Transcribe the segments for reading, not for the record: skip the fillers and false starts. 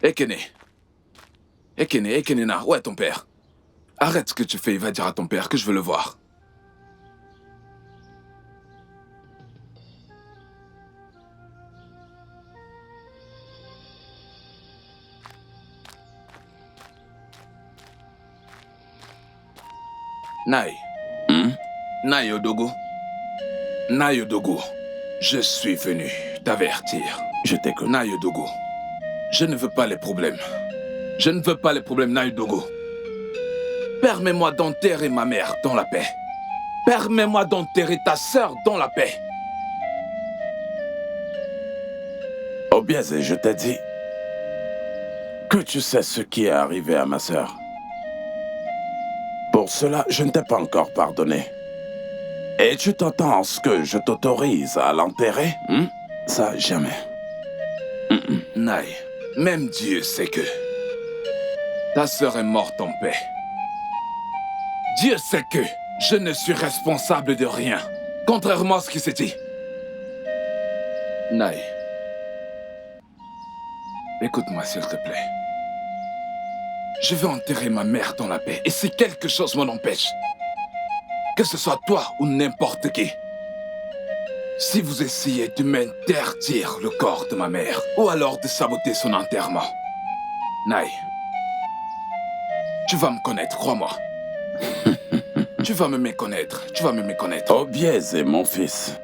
Ekene. Ekene, où est ton père? Arrête ce que tu fais, va dire à ton père que je veux le voir. Nai. Nai Odogo. Nai Odogo. Je suis venu t'avertir. Je t'écoute. Nai Odogo. Je ne veux pas les problèmes. Je ne veux pas les problèmes, Nai Odogo. Permets-moi d'enterrer ma mère dans la paix. Permets-moi d'enterrer ta sœur dans la paix. Obieze, je t'ai dit que tu sais ce qui est arrivé à ma sœur. Pour cela, je ne t'ai pas encore pardonné. Et tu t'attends à ce que je t'autorise à l'enterrer? Ça, jamais. Nai, même Dieu sait que ta sœur est morte en paix. Dieu sait que je ne suis responsable de rien, contrairement à ce qui s'est dit. Nai, écoute-moi s'il te plaît. Je veux enterrer ma mère dans la paix, et si quelque chose m'en empêche, que ce soit toi ou n'importe qui, si vous essayez de m'interdire le corps de ma mère, ou alors de saboter son enterrement, Nai, tu vas me connaître, crois-moi. Tu vas me méconnaître, tu vas me méconnaître. Obieze, mon fils.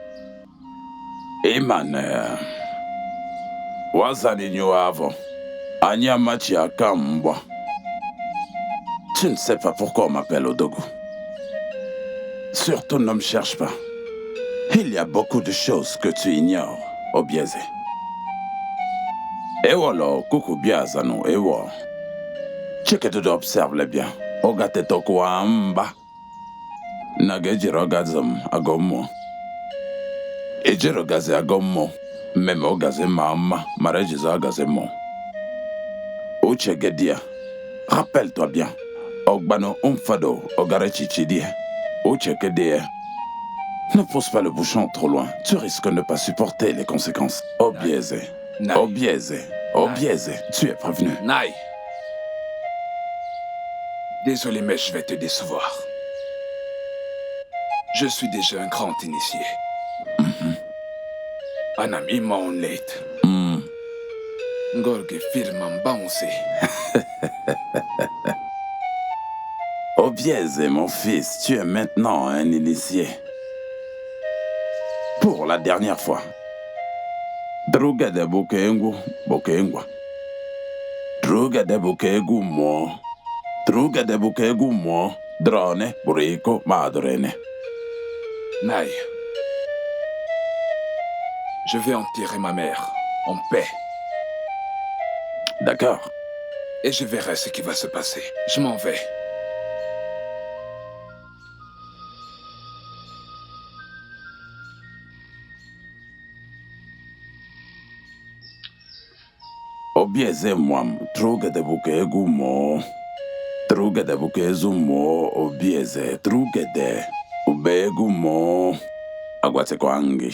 Emane. Wazani avant. Anyamachi Akambwa. Tu ne sais pas pourquoi on m'appelle Odogo. Surtout ne me cherche pas. Il y a beaucoup de choses que tu ignores, Obieze. Ewolo kukubiaza no ewo. Cheke tu observe bien. Ogate toko amba. Nagejirogazam agomo. Ejirogaze agomo. Meme ogaze mama. Marejiza agaze mo. Uchegedia. Rappelle-toi bien. Ogbano umfado ogare chichidie. Uchegedia. Ne pousse pas le bouchon trop loin. Tu risques de ne pas supporter les conséquences. Obieze. Obieze. Obieze. Tu es prévenu. Nai. Désolé, mais je vais te décevoir. Je suis déjà un grand initié. Un ami m'en late. Ngorge film bounce. Obieze, mon fils, tu es maintenant un initié. Pour la dernière fois. Druga de Bokengu, Bokengwa. Druga de Bokegu mo. Druga de Bokegu mo. Drone, Buriko, Madrene. Nai. Je vais enterrer ma mère en paix. D'accord. Et je verrai ce qui va se passer. Je m'en vais. Obieze mwam, trugede buke gumo. Trugede buke zumo, obieze, trugede. Ube gumo. Agwate kwangi.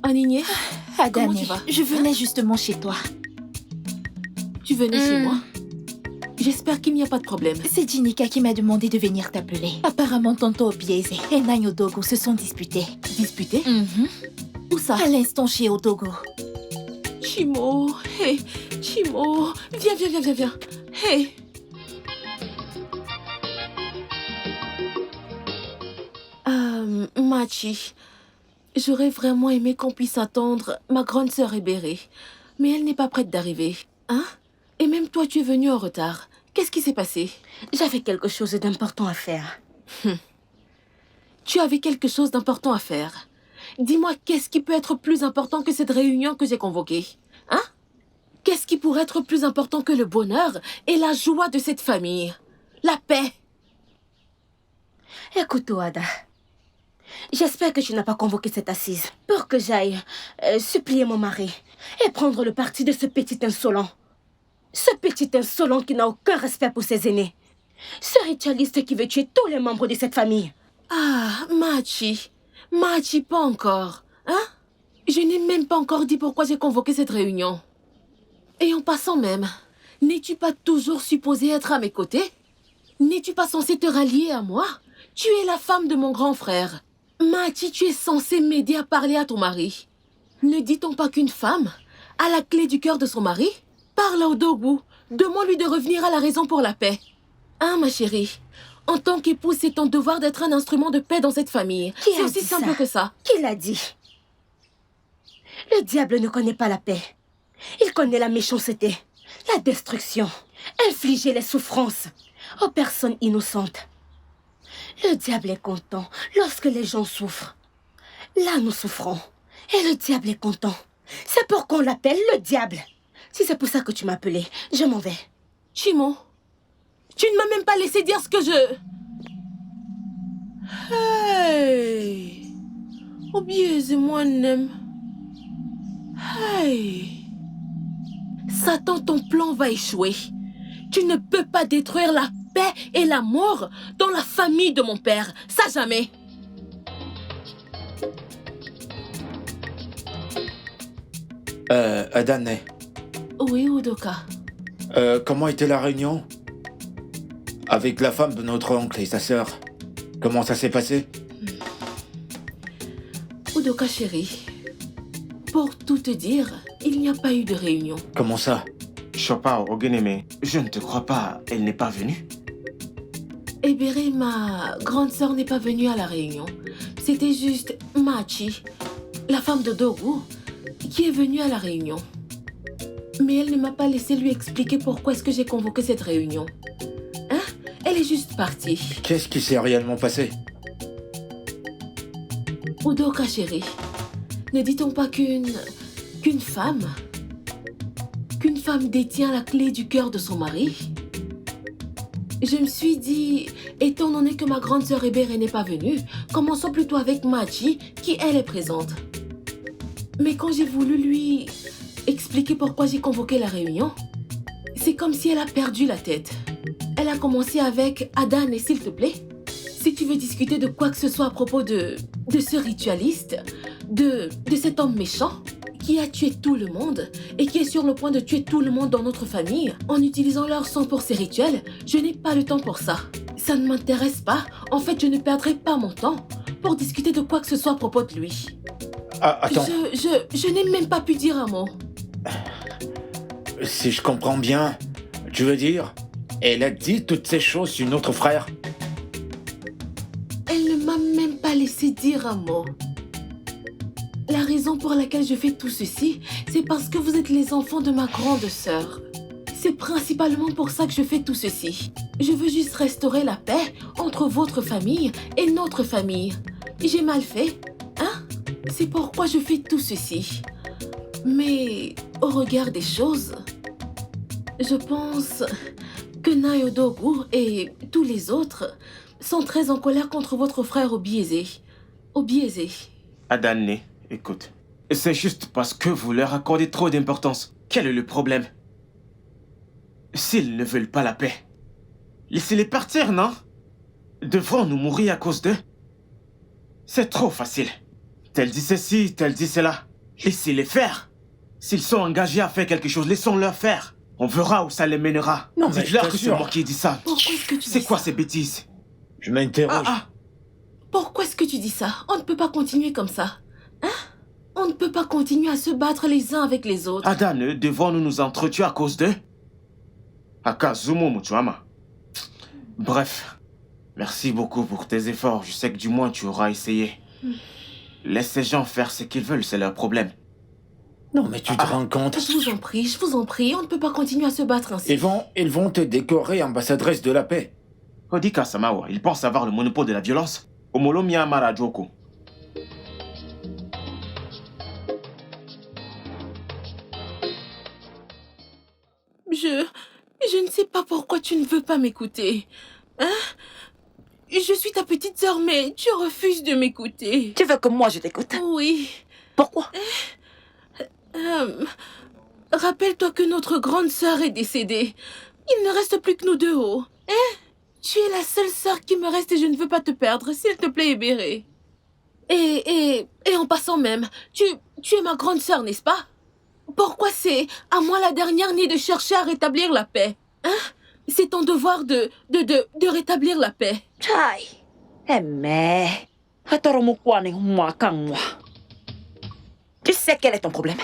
Anigné, Adane, comment tu vas? je venais justement chez toi. Tu venais chez moi? J'espère qu'il n'y a pas de problème. C'est Jinika qui m'a demandé de venir t'appeler. Apparemment, tonton Obieze et Nai Odogo se sont disputés. Disputé? Où ça? À l'instant chez Odogo. Chimo, hey, Chimo, viens. Hey. Machi, j'aurais vraiment aimé qu'on puisse attendre ma grande sœur Ebere, mais elle n'est pas prête d'arriver. Hein? Et même toi, tu es venue en retard. Qu'est-ce qui s'est passé? J'avais quelque chose d'important à faire. Tu avais quelque chose d'important à faire. Dis-moi, qu'est-ce qui peut être plus important que cette réunion que j'ai convoquée? Hein? Qu'est-ce qui pourrait être plus important que le bonheur et la joie de cette famille? La paix. Écoute, Oada. J'espère que tu n'as pas convoqué cette assise pour que j'aille supplier mon mari et prendre le parti de ce petit insolent. Ce petit insolent qui n'a aucun respect pour ses aînés. Ce ritualiste qui veut tuer tous les membres de cette famille. Ah, Machi, pas encore. Hein? Je n'ai même pas encore dit pourquoi j'ai convoqué cette réunion. Et en passant même, n'es-tu pas toujours supposée être à mes côtés? N'es-tu pas censée te rallier à moi? Tu es la femme de mon grand frère. Machi, tu es censée m'aider à parler à ton mari. Ne dit-on pas qu'une femme a la clé du cœur de son mari? Parle à Odogu. Demande-lui de revenir à la raison pour la paix. Hein, ma chérie? En tant qu'épouse, c'est ton devoir d'être un instrument de paix dans cette famille. C'est aussi simple que ça. Qui l'a dit? Le diable ne connaît pas la paix. Il connaît la méchanceté, la destruction, infliger les souffrances aux personnes innocentes. Le diable est content lorsque les gens souffrent. Là, nous souffrons. Et le diable est content. C'est pourquoi on l'appelle le diable. Si c'est pour ça que tu m'as appelé, je m'en vais. Chimo, tu ne m'as même pas laissé dire ce que je... Hey! Obieze moi-même. Hey! Satan, ton plan va échouer. Tu ne peux pas détruire la paix et l'amour dans la famille de mon père. Ça jamais. Adane, Oui, Udoka. comment était la réunion? Avec la femme de notre oncle et sa sœur. Comment ça s'est passé? Udoka chérie, pour tout te dire, il n'y a pas eu de réunion. Comment ça? Chopa Ogeneme, je ne te crois pas, elle n'est pas venue. Ebere, ma grande sœur n'est pas venue à la réunion. C'était juste Machi, la femme de Dogu, qui est venue à la réunion. Mais elle ne m'a pas laissé lui expliquer pourquoi est-ce que j'ai convoqué cette réunion. Hein? Elle est juste partie. Qu'est-ce qui s'est réellement passé? Udoka chérie, ne dit-on pas qu'une femme détient la clé du cœur de son mari? Je me suis dit, étant donné que ma grande sœur Ebere n'est pas venue, commençons plutôt avec Machi, qui elle est présente. Mais quand j'ai voulu lui expliquer pourquoi j'ai convoqué la réunion, c'est comme si elle a perdu la tête. Elle a commencé avec Adane, s'il te plaît. Si tu veux discuter de quoi que ce soit à propos de ce ritualiste, de cet homme méchant, qui a tué tout le monde et qui est sur le point de tuer tout le monde dans notre famille en utilisant leur sang pour ses rituels, je n'ai pas le temps pour ça. Ça ne m'intéresse pas. En fait, je ne perdrai pas mon temps pour discuter de quoi que ce soit à propos de lui. Ah, attends. Je n'ai même pas pu dire un mot. Si je comprends bien, tu veux dire, elle a dit toutes ces choses sur notre frère? Elle ne m'a même pas laissé dire un mot. La raison pour laquelle je fais tout ceci, c'est parce que vous êtes les enfants de ma grande sœur. C'est principalement pour ça que je fais tout ceci. Je veux juste restaurer la paix entre votre famille et notre famille. j'ai mal fait, hein? C'est pourquoi je fais tout ceci. Mais au regard des choses, je pense que Nayodogu et tous les autres sont très en colère contre votre frère Obieze. Adane, écoute. C'est juste parce que vous leur accordez trop d'importance. Quel est le problème? S'ils ne veulent pas la paix, laissez-les partir, non? Devrons-nous mourir à cause d'eux? C'est trop facile. Tel dit ceci, tel dit cela. Laissez-les faire. S'ils sont engagés à faire quelque chose, laissons-leur faire. On verra où ça les mènera. Non, mais dites-leur je que c'est t'assure. moi qui dis ça. Pourquoi est-ce que tu dis C'est quoi ça? ces bêtises? Je m'interroge. Pourquoi est-ce que tu dis ça? On ne peut pas continuer comme ça. Hein? On ne peut pas continuer à se battre les uns avec les autres. Adane, devons-nous nous entretuer à cause d'eux? Akazumo Mutuama. Bref, merci beaucoup pour tes efforts. Je sais que du moins tu auras essayé. Laisse ces gens faire ce qu'ils veulent, c'est leur problème. Non, mais tu te rends compte? Je vous en prie, on ne peut pas continuer à se battre ainsi. Ils vont te décorer ambassadrice de la paix. Odika Samawa, il pense avoir le monopole de la violence. Omolo Miyamara Joko. Je ne sais pas pourquoi tu ne veux pas m'écouter. Hein? Je suis ta petite sœur, mais tu refuses de m'écouter. Tu veux que moi je t'écoute? Oui. Pourquoi? Rappelle-toi que notre grande sœur est décédée. Il ne reste plus que nous deux. Hein? Tu es la seule sœur qui me reste et je ne veux pas te perdre. S'il te plaît, Ebere. Et en passant même, tu es ma grande sœur, n'est-ce pas? Pourquoi c'est à moi la dernière née de chercher à rétablir la paix? Hein? C'est ton devoir de rétablir la paix. Chai. Mais... Tu sais quel est ton problème?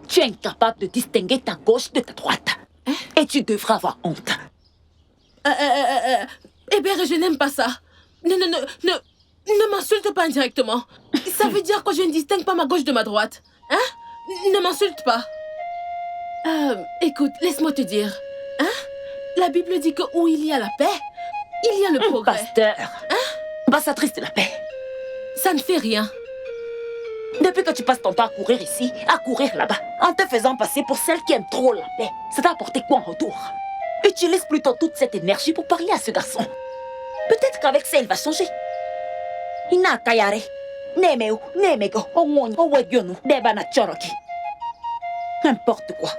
Tu es incapable de distinguer ta gauche de ta droite. Hein? Et tu devras avoir honte. Ebere, je n'aime pas ça. Ne m'insulte pas indirectement. Ça veut dire que je ne distingue pas ma gauche de ma droite. Hein? Ne m'insulte pas. Écoute, laisse-moi te dire. Hein? La Bible dit que où il y a la paix, il y a le progrès. Pasteur. Ambassadrice de la paix. Ça ne fait rien. Depuis que tu passes ton temps à courir ici, à courir là-bas, en te faisant passer pour celle qui aime trop la paix, ça t'a apporté quoi en retour? Utilise plutôt toute cette énergie pour parler à ce garçon. Peut-être qu'avec ça, il va changer. Ina kayare. Nemeu, nemego, onwon, owegyonu, debana choroki. N'importe quoi.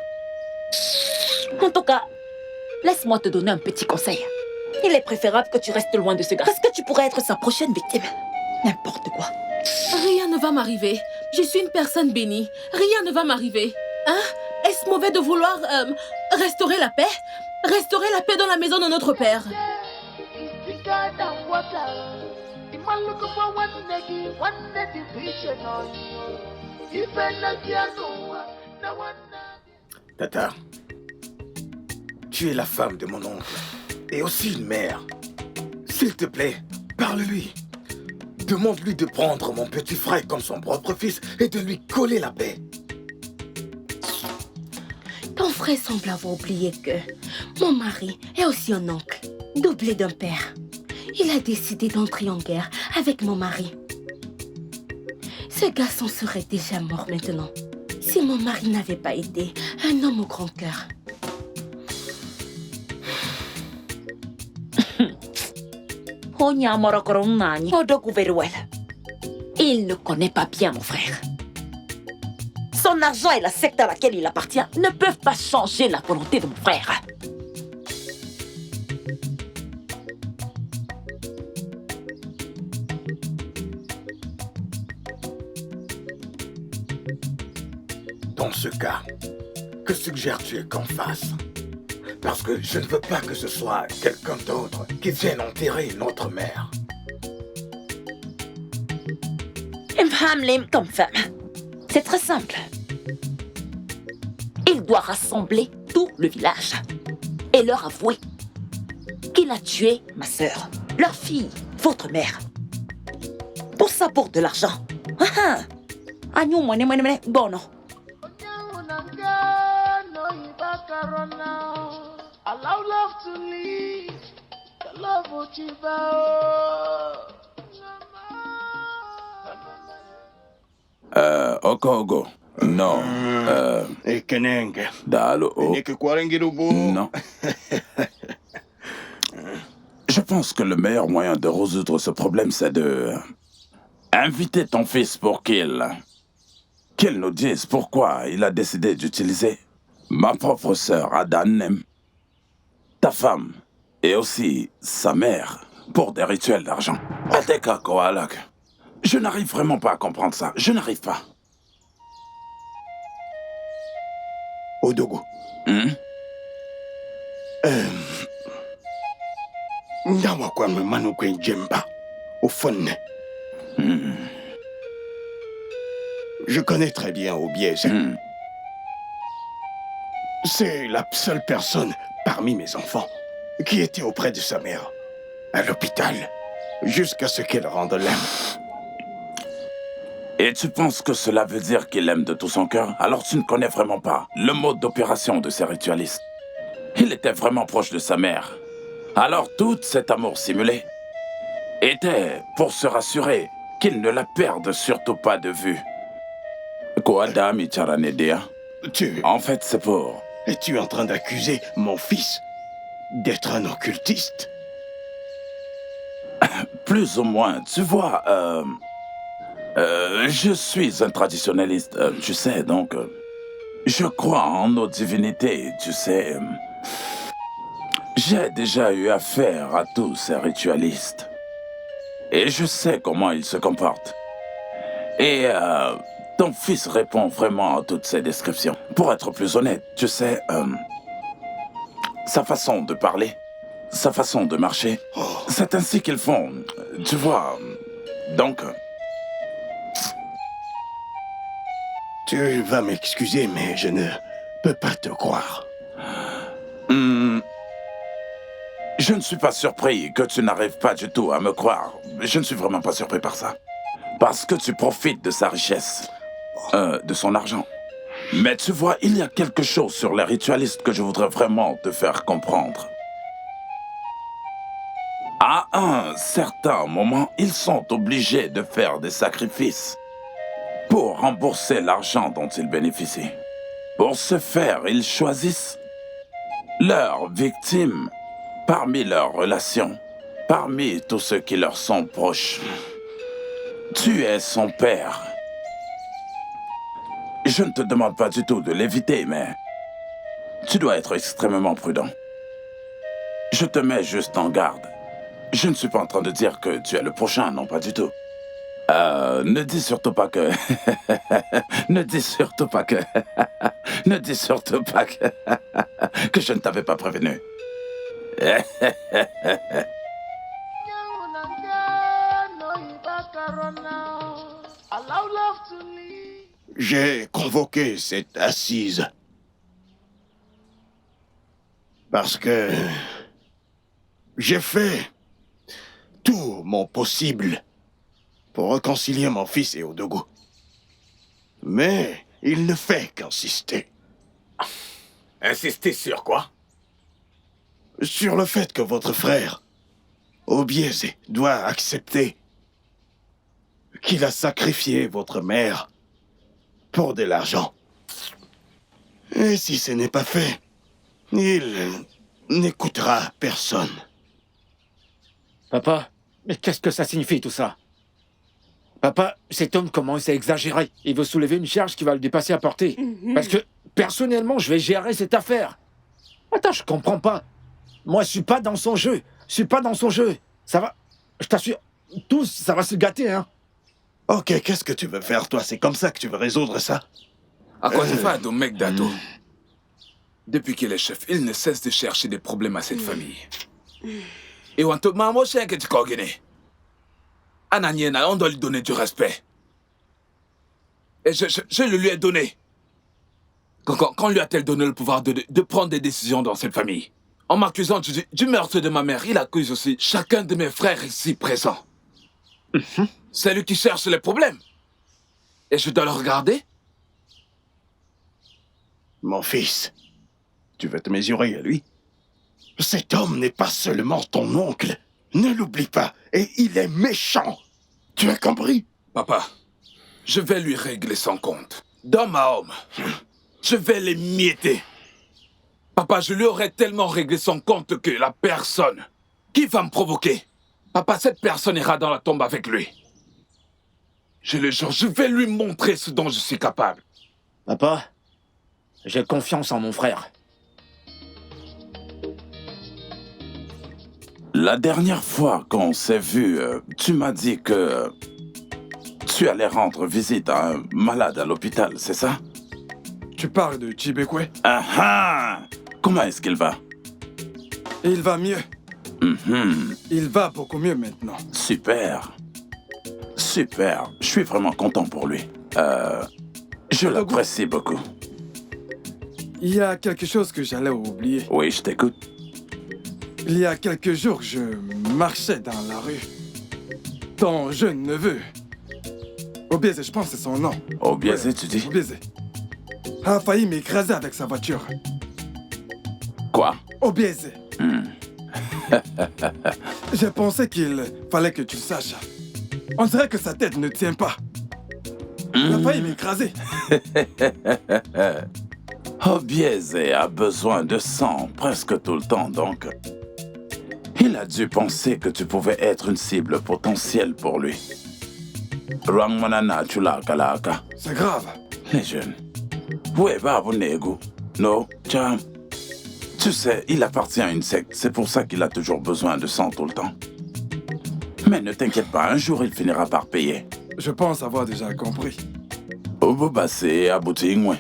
En tout cas, laisse-moi te donner un petit conseil. Il est préférable que tu restes loin de ce gars, parce que tu pourrais être sa prochaine victime. N'importe quoi. Rien ne va m'arriver. Je suis une personne bénie. Rien ne va m'arriver. Hein? Est-ce mauvais de vouloir restaurer la paix? Restaurer la paix dans la maison de notre Père. Tata, tu es la femme de mon oncle et aussi une mère. S'il te plaît, parle-lui. Demande-lui de prendre mon petit frère comme son propre fils et de lui coller la paix. Ton frère semble avoir oublié que mon mari est aussi un oncle, doublé d'un père. Il a décidé d'entrer en guerre avec mon mari. Ce garçon serait déjà mort maintenant si mon mari n'avait pas été un homme au grand cœur. Il ne connaît pas bien mon frère. Son argent et la secte à laquelle il appartient ne peuvent pas changer la volonté de mon frère. Dans ce cas, que suggères-tu qu'on fasse? Parce que je ne veux pas que ce soit quelqu'un d'autre qui vienne enterrer notre mère. Une femme l'aime comme femme. C'est très simple. Il doit rassembler tout le village et leur avouer qu'il a tué ma sœur, leur fille, votre mère. Pour ça, pour de l'argent. Bon, non. Allow love to lead, the love will Okogo. Non. Ekenenge. Dalo. Neke kwarengirubu. Non. Je pense que le meilleur moyen de résoudre ce problème, c'est de... inviter ton fils pour qu'il nous dise pourquoi il a décidé d'utiliser ma propre sœur, Adanem, ta femme, et aussi sa mère, pour des rituels d'argent. Ateka Koalak. Je n'arrive vraiment pas à comprendre ça. Je n'arrive pas. Odogo. Ndawa kwa manu kwen jemba. Au fond. Je connais très bien Obiese. C'est la seule personne parmi mes enfants qui était auprès de sa mère, à l'hôpital, jusqu'à ce qu'elle rende l'âme. Et tu penses que cela veut dire qu'il aime de tout son cœur? Alors tu ne connais vraiment pas le mode d'opération de ces ritualistes. Il était vraiment proche de sa mère. Alors tout cet amour simulé était pour se rassurer qu'il ne la perde surtout pas de vue. Koadami Charanedea. En fait, c'est pour... Es-tu en train d'accuser mon fils d'être un occultiste? Plus ou moins, tu vois, je suis un traditionnaliste, tu sais, donc... je crois en nos divinités, tu sais... J'ai déjà eu affaire à tous ces ritualistes. Et je sais comment ils se comportent. Et ton fils répond vraiment à toutes ces descriptions. Pour être plus honnête, tu sais, sa façon de parler, sa façon de marcher, c'est ainsi qu'ils font, tu vois. Donc... Tu vas m'excuser, mais je ne peux pas te croire. Je ne suis pas surpris que tu n'arrives pas du tout à me croire. Je ne suis vraiment pas surpris par ça. Parce que tu profites de sa richesse, de son argent. Mais tu vois, il y a quelque chose sur les ritualistes que je voudrais vraiment te faire comprendre. À un certain moment, ils sont obligés de faire des sacrifices pour rembourser l'argent dont ils bénéficient. Pour ce faire, ils choisissent leurs victimes parmi leurs relations, parmi tous ceux qui leur sont proches. Tu es son père. Je ne te demande pas du tout de l'éviter, mais tu dois être extrêmement prudent. Je te mets juste en garde. Je ne suis pas en train de dire que tu es le prochain, non, pas du tout. Ne dis surtout pas que... ne dis surtout pas que... ne dis surtout pas que... que je ne t'avais pas prévenu. Allow love to lead. J'ai convoqué cette assise parce que j'ai fait tout mon possible pour réconcilier mon fils et Odogo. Mais il ne fait qu'insister. Insister sur quoi? Sur le fait que votre frère, Obiese, doit accepter qu'il a sacrifié votre mère pour de l'argent. Et si ce n'est pas fait, il n'écoutera personne. Papa, mais qu'est-ce que ça signifie tout ça? Papa, cet homme commence à exagérer. Il veut soulever une charge qui va le dépasser à portée. Parce que, personnellement, je vais gérer cette affaire. Attends, je comprends pas. Moi, je suis pas dans son jeu. Je suis pas dans son jeu. Ça va... Je t'assure, tous, ça va se gâter, hein. Ok, qu'est-ce que tu veux faire, toi? C'est comme ça que tu veux résoudre ça? À quoi tu fais, ton mec d'ado? Depuis qu'il est chef, il ne cesse de chercher des problèmes à cette famille. Et on te maman chien que tu connais. Ananiena, on doit lui donner du respect. Et je le lui ai donné. Quand lui a-t-elle donné le pouvoir de prendre des décisions dans cette famille? En m'accusant du meurtre de ma mère, il accuse aussi chacun de mes frères ici présents. C'est lui qui cherche les problèmes. Et je dois le regarder? Mon fils, tu veux te mesurer à lui? Cet homme n'est pas seulement ton oncle. Ne l'oublie pas. Et il est méchant. Tu as compris? Papa, Je vais lui régler son compte. D'homme à homme. Je vais les mietter. Papa, je lui aurais tellement réglé son compte que la personne qui va me provoquer, papa, cette personne ira dans la tombe avec lui. Je le jure, je vais lui montrer ce dont je suis capable. Papa, j'ai confiance en mon frère. La dernière fois qu'on s'est vu, tu m'as dit que tu allais rendre visite à un malade à l'hôpital, c'est ça? Tu parles de Chibekwe? Ah ah! Comment est-ce qu'il va? Il va mieux. Mhm. Il va beaucoup mieux maintenant. Super. Super. Je suis vraiment content pour lui. Je l'apprécie beaucoup. Il y a quelque chose que j'allais oublier. Oui, je t'écoute. Il y a quelques jours, je marchais dans la rue. Ton jeune neveu, Obieze, je pense que c'est son nom. Obieze, tu dis? Obieze a failli m'écraser avec sa voiture. Quoi? Obieze. Hmm. J'ai pensé qu'il fallait que tu le saches. On dirait que sa tête ne tient pas. Il a failli m'écraser. Obieze a besoin de sang presque tout le temps, donc... Il a dû penser que tu pouvais être une cible potentielle pour lui. C'est grave. Les jeunes. Ouais, bah, vous nego. Non, tiens. Tu sais, il appartient à une secte. C'est pour ça qu'il a toujours besoin de sang tout le temps. Mais ne t'inquiète pas, un jour, il finira par payer. Je pense avoir déjà compris. Obobassé, Aboutingwe.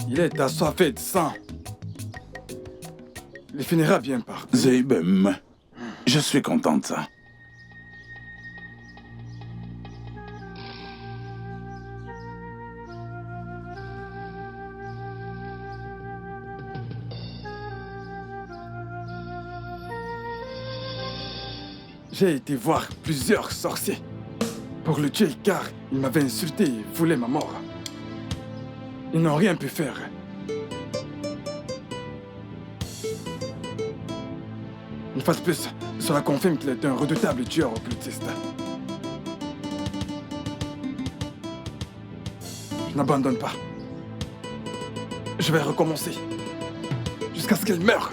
Il est assoiffé de sang. Il finira bien par... Zeibem. Je suis content de ça. J'ai été voir plusieurs sorciers pour le tuer car il m'avait insulté et voulait ma mort. Ils n'ont rien pu faire. Une fois de plus, cela confirme qu'il est un redoutable tueur occultiste. Je n'abandonne pas. Je vais recommencer. Jusqu'à ce qu'il meure,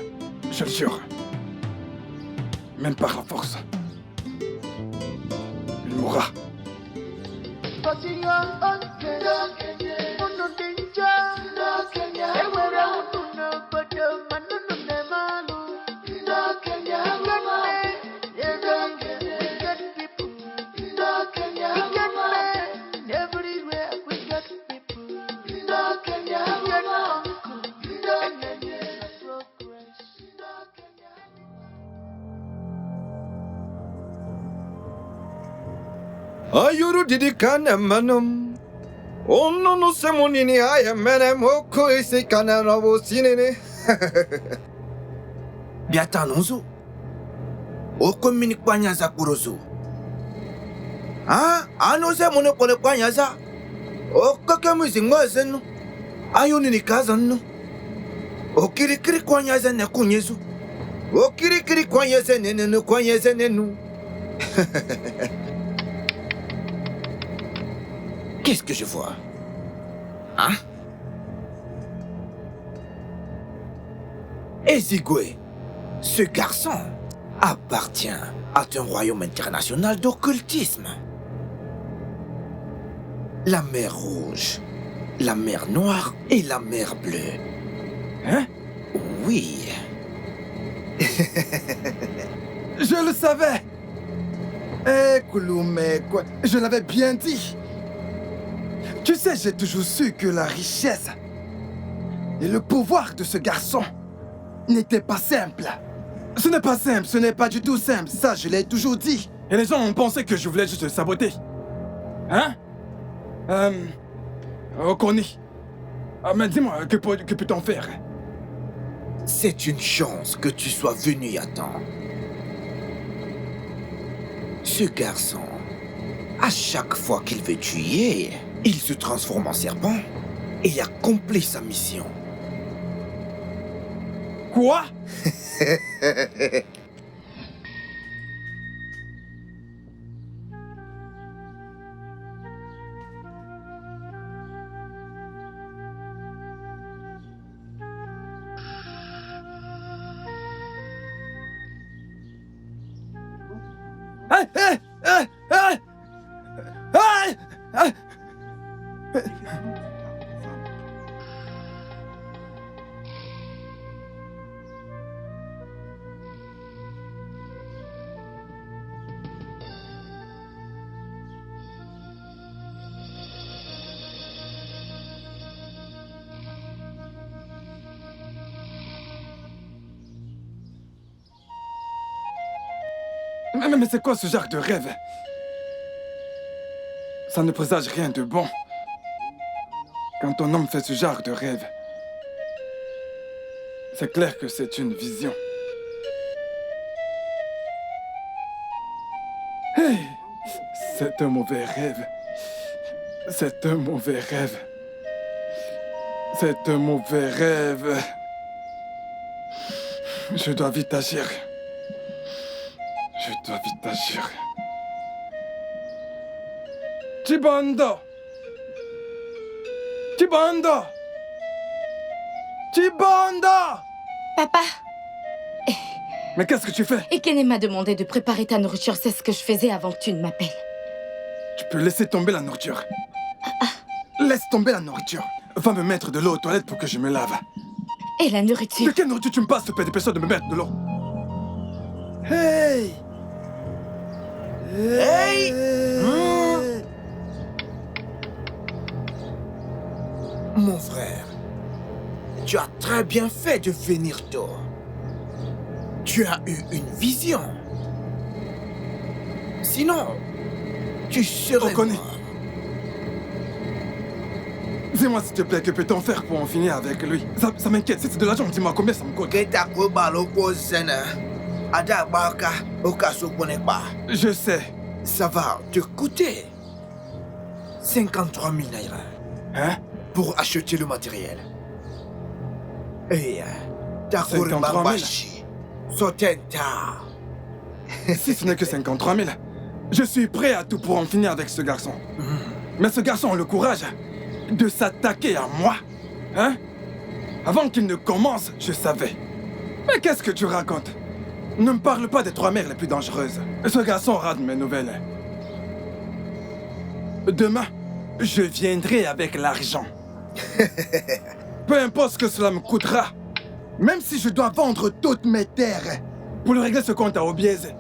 je le jure. Même par la force. Il mourra. Ayuru didikana manum. Ono no semonini aya menem oko ese kana no sinene. Biatanonzo. Oko mini kwanyaza kurozo. Ah, ano semone kone kwanyaza. Oko kemuzi ngwazenu. Ayuni ni kazanu. Okirikiri kwanyaza ne kunyezu. Okirikiri kwanyaza nenu kwanyaza nenu. Qu'est-ce que je vois? Hein? Ezigwe, ce garçon appartient à un royaume international d'occultisme. La mer Rouge, la mer Noire et la mer Bleue. Hein? Oui. Je le savais! Eh, Kouloumé, quoi? Je l'avais bien dit! Tu sais, j'ai toujours su que la richesse et le pouvoir de ce garçon n'étaient pas simples. Ce n'est pas simple, ce n'est pas du tout simple, ça je l'ai toujours dit. Et les gens ont pensé que je voulais juste le saboter. Hein? Okoni. Mais dis-moi, que peut-on faire? C'est une chance que tu sois venu à temps. Ce garçon, à chaque fois qu'il veut tuer, il se transforme en serpent et accomplit sa mission. Quoi? Mais c'est quoi ce genre de rêve? Ça ne présage rien de bon. Quand ton homme fait ce genre de rêve, c'est clair que c'est une vision. Hey, c'est un mauvais rêve. C'est un mauvais rêve. C'est un mauvais rêve. Je dois vite agir. Je dois vite agir. Chibondo! Chibondo! Chibondo! Papa, Mais qu'est-ce que tu fais? Ekene m'a demandé de préparer ta nourriture. C'est ce que je faisais avant que tu ne m'appelles. Tu peux laisser tomber la nourriture. Laisse tomber la nourriture. Va me mettre de l'eau aux toilettes pour que je me lave. Et la nourriture? De quelle nourriture tu me passes, te dépêcher de me mettre de l'eau? Hey! Hey! Mon frère, tu as très bien fait de venir tôt. Tu as eu une vision. Sinon, tu serais Okone. mort. Dis-moi s'il te plaît, que peut-on faire pour en finir avec lui? Ça m'inquiète, si c'est de l'argent, dis-moi combien ça me coûte. Je sais. Ça va te coûter 53 000 naira. Hein? Pour acheter le matériel. Et 53 000. Sotenta. Si ce n'est que 53 000, je suis prêt à tout pour en finir avec ce garçon. Mais ce garçon a le courage de s'attaquer à moi. Hein? Avant qu'il ne commence, je savais. Mais qu'est-ce que tu racontes? Ne me parle pas des 3 mères les plus dangereuses. Ce garçon rate mes nouvelles. Demain, je viendrai avec l'argent. Peu importe ce que cela me coûtera. Même si je dois vendre toutes mes terres pour le régler ce compte à Obieze.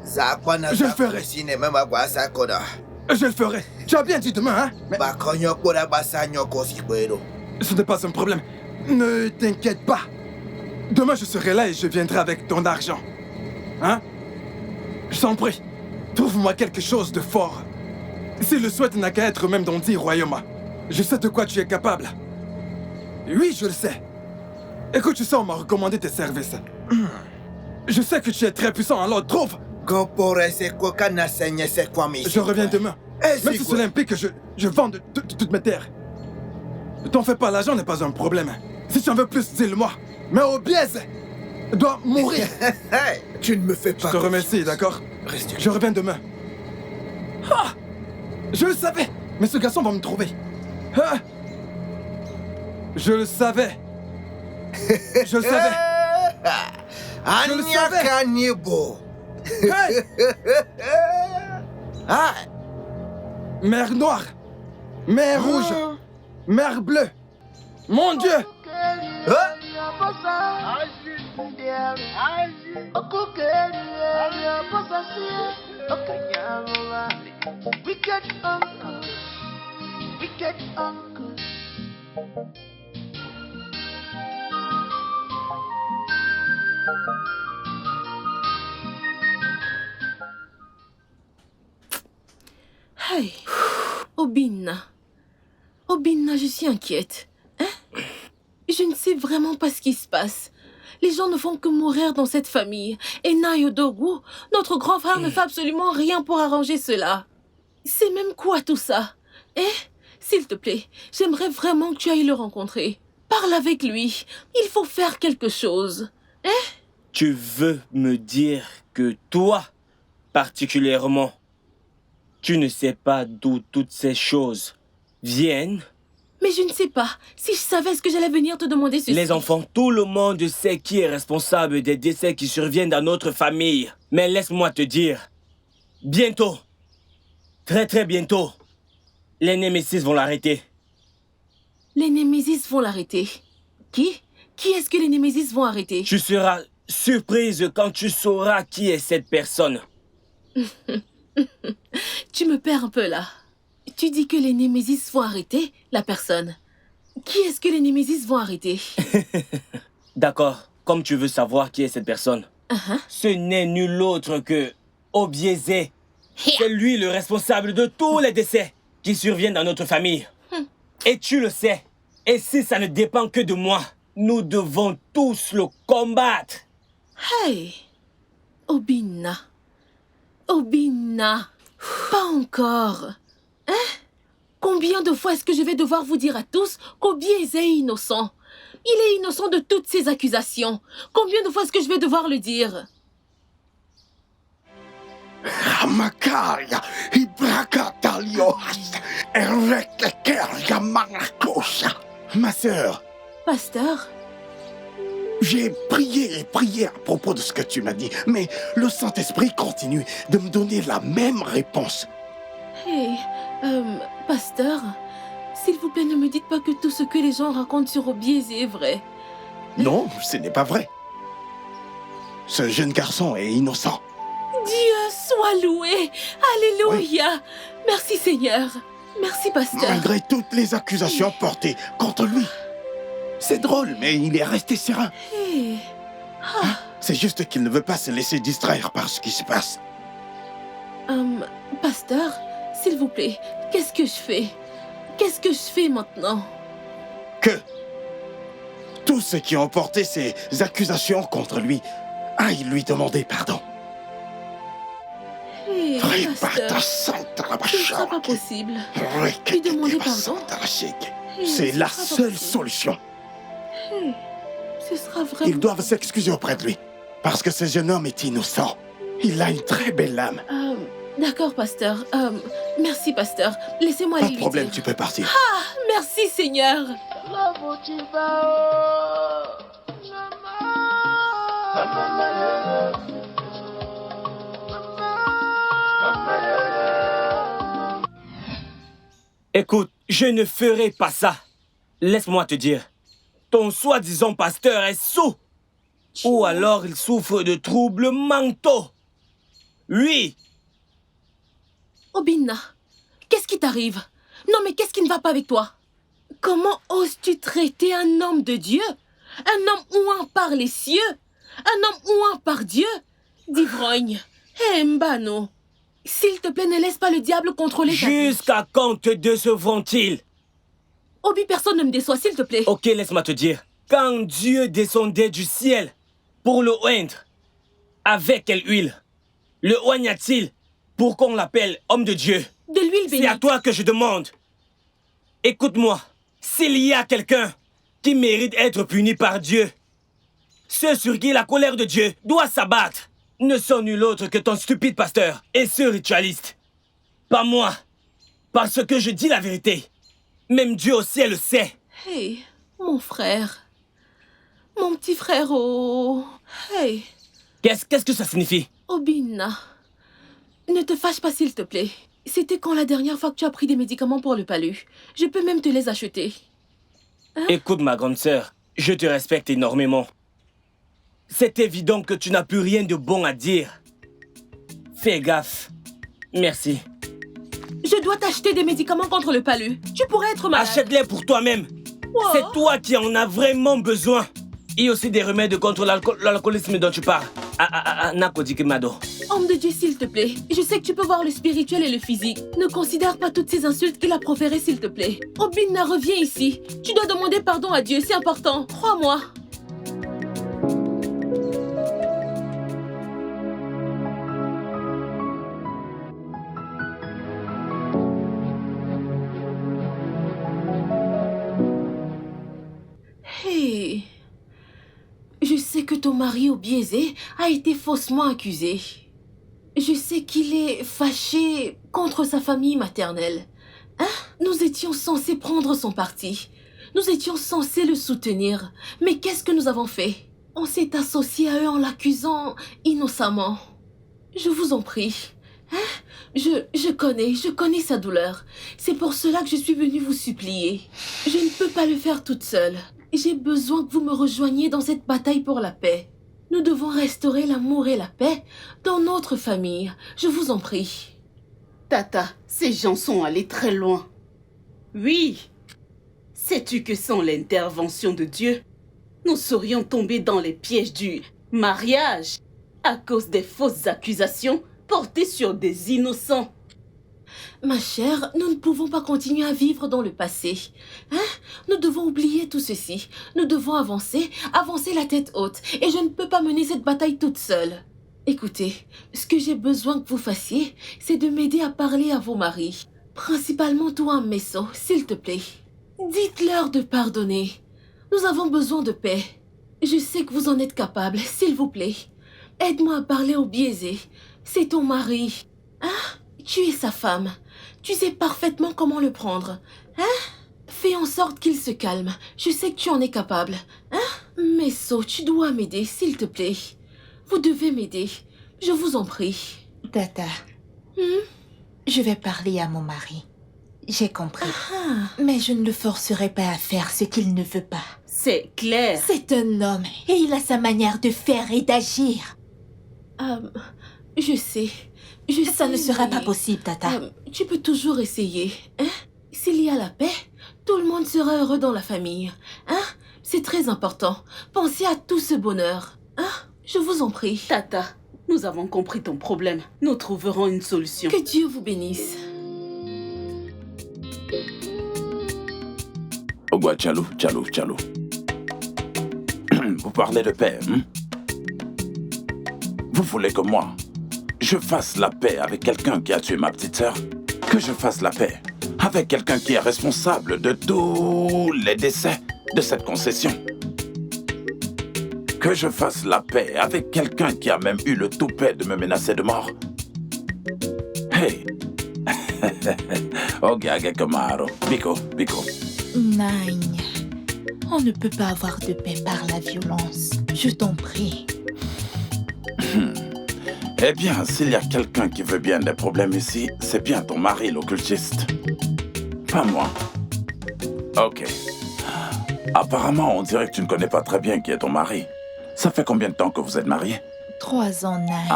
Je le ferai. Je le ferai. Tu as bien dit demain, hein? Mais ce n'est pas un problème. Ne t'inquiète pas. Demain, je serai là et je viendrai avec ton argent. Hein? Je t'en prie. Trouve-moi quelque chose de fort. Si le souhait n'a qu'à être même dans 10 royaumes, je sais de quoi tu es capable. Oui, je le sais. Écoute, tu sais, on m'a recommandé tes services. Je sais que tu es très puissant, alors trouve. Je reviens demain. Même si cela implique que je vende toutes mes terres. Ne t'en fais pas, l'argent n'est pas un problème. Si tu en veux plus, dis-le-moi. Mais Obieze doit mourir. Tu ne me fais pas. Je te remercie, d'accord? Je reviens demain. Ah! Je le savais. Mais ce garçon va me trouver. Ah! Je le savais. Je le savais. Je le savais. Hey! Mer noire. Mer rouge. Mer bleue. Mon Dieu. Wicked uncle, wicked uncle. Hey, Obinna. Obinna, je suis inquiète. Hein? Je ne sais vraiment pas ce qui se passe. Les gens ne font que mourir dans cette famille. Et Nayodogu, notre grand frère, ne fait absolument rien pour arranger cela. C'est même quoi tout ça? S'il te plaît, j'aimerais vraiment que tu ailles le rencontrer. Parle avec lui. Il faut faire quelque chose. Tu veux me dire que toi, particulièrement, tu ne sais pas d'où toutes ces choses viennent? Mais je ne sais pas. Si je savais ce que j'allais venir te demander ceci. Les enfants, tout le monde sait qui est responsable des décès qui surviennent dans notre famille. Mais laisse-moi te dire, Bientôt, très très bientôt, les Némésis vont l'arrêter. Les Némésis vont l'arrêter. Qui? Qui est-ce que les Némésis vont arrêter? Tu seras surprise quand tu sauras qui est cette personne. Tu me perds un peu là. Tu dis que les Némésis vont arrêter la personne. Qui est-ce que les Némésis vont arrêter? D'accord, comme tu veux savoir qui est cette personne. Ce n'est nul autre que Obieze. C'est lui le responsable de tous les décès qui surviennent dans notre famille. Et tu le sais. Et si ça ne dépend que de moi, nous devons tous le combattre. Hey! Obinna. Obinna. Pas encore. Hein? Combien de fois est-ce que je vais devoir vous dire à tous qu'Obieze est innocent? Il est innocent de toutes ces accusations. Combien de fois est-ce que je vais devoir le dire? Ramakaria, Ibrakatalios, Erwekekeria Manakosa. Ma sœur, Pasteur? j'ai prié et prié à propos de ce que tu m'as dit, mais le Saint-Esprit continue de me donner la même réponse. Hey, pasteur, s'il vous plaît, ne me dites pas que tout ce que les gens racontent sur Obieze est vrai. Non, ce n'est pas vrai. Ce jeune garçon est innocent. Dieu soit loué! Alléluia! Oui. Merci Seigneur. Merci pasteur. Malgré toutes les accusations portées contre lui. C'est drôle, mais il est resté serein. Hey. C'est juste qu'il ne veut pas se laisser distraire par ce qui se passe. Pasteur, s'il vous plaît, qu'est-ce que je fais? Qu'est-ce que je fais maintenant? Que tous ceux qui ont porté ces accusations contre lui aillent lui demander pardon. Hey, pasteur, ce ne sera pas possible. Lui demander pardon? C'est la seule solution. Hey, ce sera vraiment... Ils doivent s'excuser auprès de lui, parce que ce jeune homme est innocent. Il a une très belle âme. D'accord, pasteur. Merci, pasteur. Laissez-moi aller lui dire. Pas de problème, tu peux partir. Ah, merci, Seigneur. Écoute, je ne ferai pas ça. Laisse-moi te dire. Ton soi-disant pasteur est sourd. Ou alors il souffre de troubles mentaux. Oui. Obinna, qu'est-ce qui t'arrive? Non, mais qu'est-ce qui ne va pas avec toi? Comment oses-tu traiter un homme de Dieu? Un homme ouin par les cieux? Un homme ouin par Dieu? D'ivrogne. Hé, Mbano. S'il te plaît, ne laisse pas le diable contrôler ta vie. Jusqu'à quand te décevront-ils? Obi, personne ne me déçoit, s'il te plaît. Ok, laisse-moi te dire. Quand Dieu descendait du ciel pour le oindre, avec quelle huile? Le oigna-t-il pour qu'on l'appelle homme de Dieu? De l'huile bénite. C'est à toi que je demande. Écoute-moi, s'il y a quelqu'un qui mérite d'être puni par Dieu, ceux sur qui la colère de Dieu doit s'abattre ne sont nul autre que ton stupide pasteur et ce ritualiste. Pas moi, parce que je dis la vérité. Même Dieu au ciel le sait. Hey, mon frère. Mon petit frère, oh. Hey. Qu'est-ce que ça signifie? Obinna, ne te fâche pas s'il te plaît. C'était quand la dernière fois que tu as pris des médicaments pour le palu? Je peux même te les acheter. Hein? Écoute ma grande sœur, je te respecte énormément. C'est évident que tu n'as plus rien de bon à dire. Fais gaffe. Merci. Je dois t'acheter des médicaments contre le palu. Tu pourrais être malade. Achète-les pour toi-même. Wow. C'est toi qui en as vraiment besoin. Il y a aussi des remèdes contre l'alcoolisme dont tu parles. Homme de Dieu, s'il te plaît. Je sais que tu peux voir le spirituel et le physique. Ne considère pas toutes ces insultes qu'il a proférées, s'il te plaît. Obinna, reviens ici. Tu dois demander pardon à Dieu, c'est important. Crois-moi. Hey, je sais que ton mari Obieze a été faussement accusé. Je sais qu'il est fâché contre sa famille maternelle. Hein? Nous étions censés prendre son parti. Nous étions censés le soutenir. Mais qu'est-ce que nous avons fait? On s'est associé à eux en l'accusant innocemment. Je vous en prie, Je connais sa douleur. C'est pour cela que je suis venue vous supplier. Je ne peux pas le faire toute seule. J'ai besoin que vous me rejoigniez dans cette bataille pour la paix. Nous devons restaurer l'amour et la paix dans notre famille. Je vous en prie. Tata, ces gens sont allés très loin. Oui. Sais-tu que sans l'intervention de Dieu, nous serions tombés dans les pièges du mariage à cause des fausses accusations portées sur des innocents? Ma chère, nous ne pouvons pas continuer à vivre dans le passé. Nous devons oublier tout ceci. Nous devons avancer la tête haute. Et je ne peux pas mener cette bataille toute seule. Écoutez, ce que j'ai besoin que vous fassiez, c'est de m'aider à parler à vos maris. Principalement toi, Messo, s'il te plaît. Dites-leur de pardonner. Nous avons besoin de paix. Je sais que vous en êtes capable, s'il vous plaît. Aide-moi à parler au biaisé. C'est ton mari. Tu es sa femme. Tu sais parfaitement comment le prendre. Fais en sorte qu'il se calme. Je sais que tu en es capable. Messo, tu dois m'aider, s'il te plaît. Vous devez m'aider. Je vous en prie. Tata, je vais parler à mon mari. J'ai compris. Mais je ne le forcerai pas à faire ce qu'il ne veut pas. C'est clair. C'est un homme et il a sa manière de faire et d'agir. Je sais. Ça ne sera pas possible, Tata. Tu peux toujours essayer. S'il y a la paix, tout le monde sera heureux dans la famille. C'est très important. Pensez à tout ce bonheur. Je vous en prie. Tata, nous avons compris ton problème. Nous trouverons une solution. Que Dieu vous bénisse. Ogwa Tchalou. Vous parlez de paix, Vous voulez que moi, je fasse la paix avec quelqu'un qui a tué ma petite sœur? Que je fasse la paix avec quelqu'un qui est responsable de tous les décès de cette concession? Que je fasse la paix avec quelqu'un qui a même eu le toupet de me menacer de mort? Hey! Ogaga Kamaro, Biko. Nine, on ne peut pas avoir de paix par la violence. Je t'en prie. Eh bien, s'il y a quelqu'un qui veut bien des problèmes ici, c'est bien ton mari, l'occultiste. Pas moi. Ok. Apparemment, on dirait que tu ne connais pas très bien qui est ton mari. Ça fait combien de temps que vous êtes mariés? 3 ans, Nine.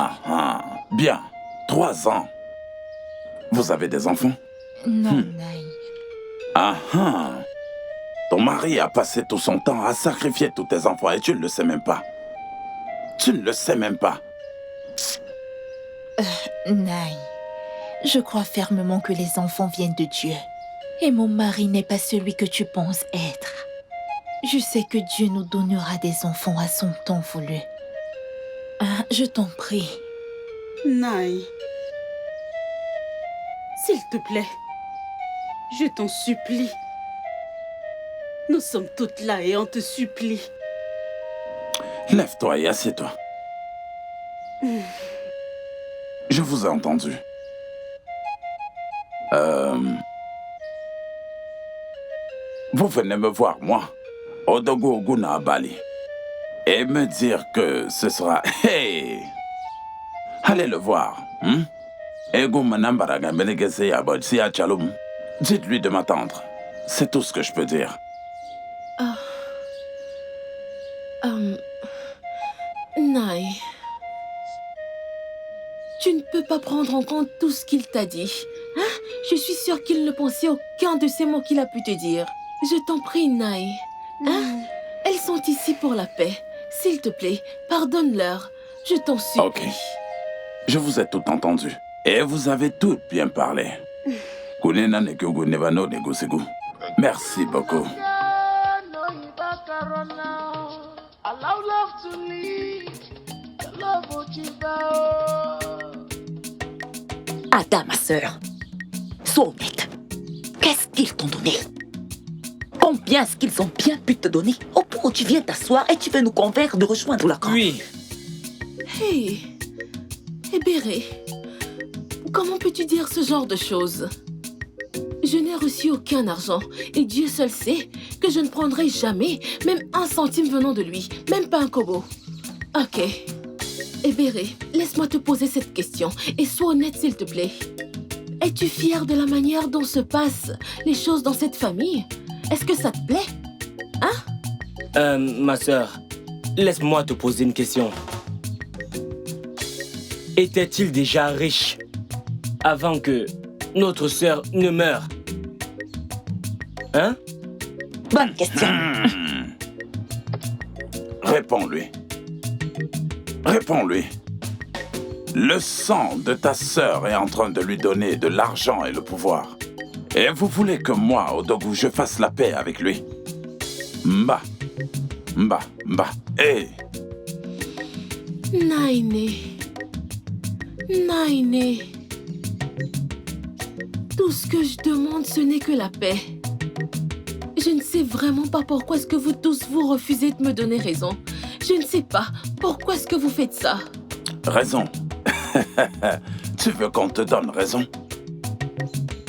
Bien. 3 ans. Vous avez des enfants? Non, Nine. Ton mari a passé tout son temps à sacrifier tous tes enfants et tu ne le sais même pas. Tu ne le sais même pas. Nine, je crois fermement que les enfants viennent de Dieu. Et mon mari n'est pas celui que tu penses être. Je sais que Dieu nous donnera des enfants à son temps voulu. Je t'en prie. Nine, s'il te plaît, je t'en supplie. Nous sommes toutes là et on te supplie. Lève-toi et assieds-toi. Je vous ai entendu. Vous venez me voir, moi, Odogo Oguna Bali, et me dire que ce sera... Hey! Allez le voir. Dites-lui de m'attendre. C'est tout ce que je peux dire. Nai, tu ne peux pas prendre en compte tout ce qu'il t'a dit. Je suis sûre qu'il ne pensait aucun de ces mots qu'il a pu te dire. Je t'en prie, Nai. Elles sont ici pour la paix. S'il te plaît, pardonne-leur. Je t'en supplie. Ok. Je vous ai tout entendu. Et vous avez toutes bien parlé. Merci beaucoup. Ada, ma sœur, sois honnête. Qu'est-ce qu'ils t'ont donné? Combien est-ce qu'ils ont bien pu te donner au point où tu viens t'asseoir et tu veux nous convaincre de rejoindre la camp? Oui. Hey, Ebere, comment peux-tu dire ce genre de choses? Je n'ai reçu aucun argent et Dieu seul sait que je ne prendrai jamais même 1 centime venant de lui, même pas un kobo. Ok. Ebere, laisse-moi te poser cette question et sois honnête s'il te plaît. Es-tu fière de la manière dont se passent les choses dans cette famille? Est-ce que ça te plaît? Hein? Ma sœur, laisse-moi te poser une question. Était-il déjà riche avant que notre sœur ne meure? Hein? Bonne question. Réponds-lui. Réponds-lui. Le sang de ta sœur est en train de lui donner de l'argent et le pouvoir. Et vous voulez que moi, Odogu, je fasse la paix avec lui? Mba. Hé! Naine. Tout ce que je demande, ce n'est que la paix. Je ne sais vraiment pas pourquoi est-ce que vous tous vous refusez de me donner raison. Je ne sais pas pourquoi est-ce que vous faites ça. Raison. Tu veux qu'on te donne raison?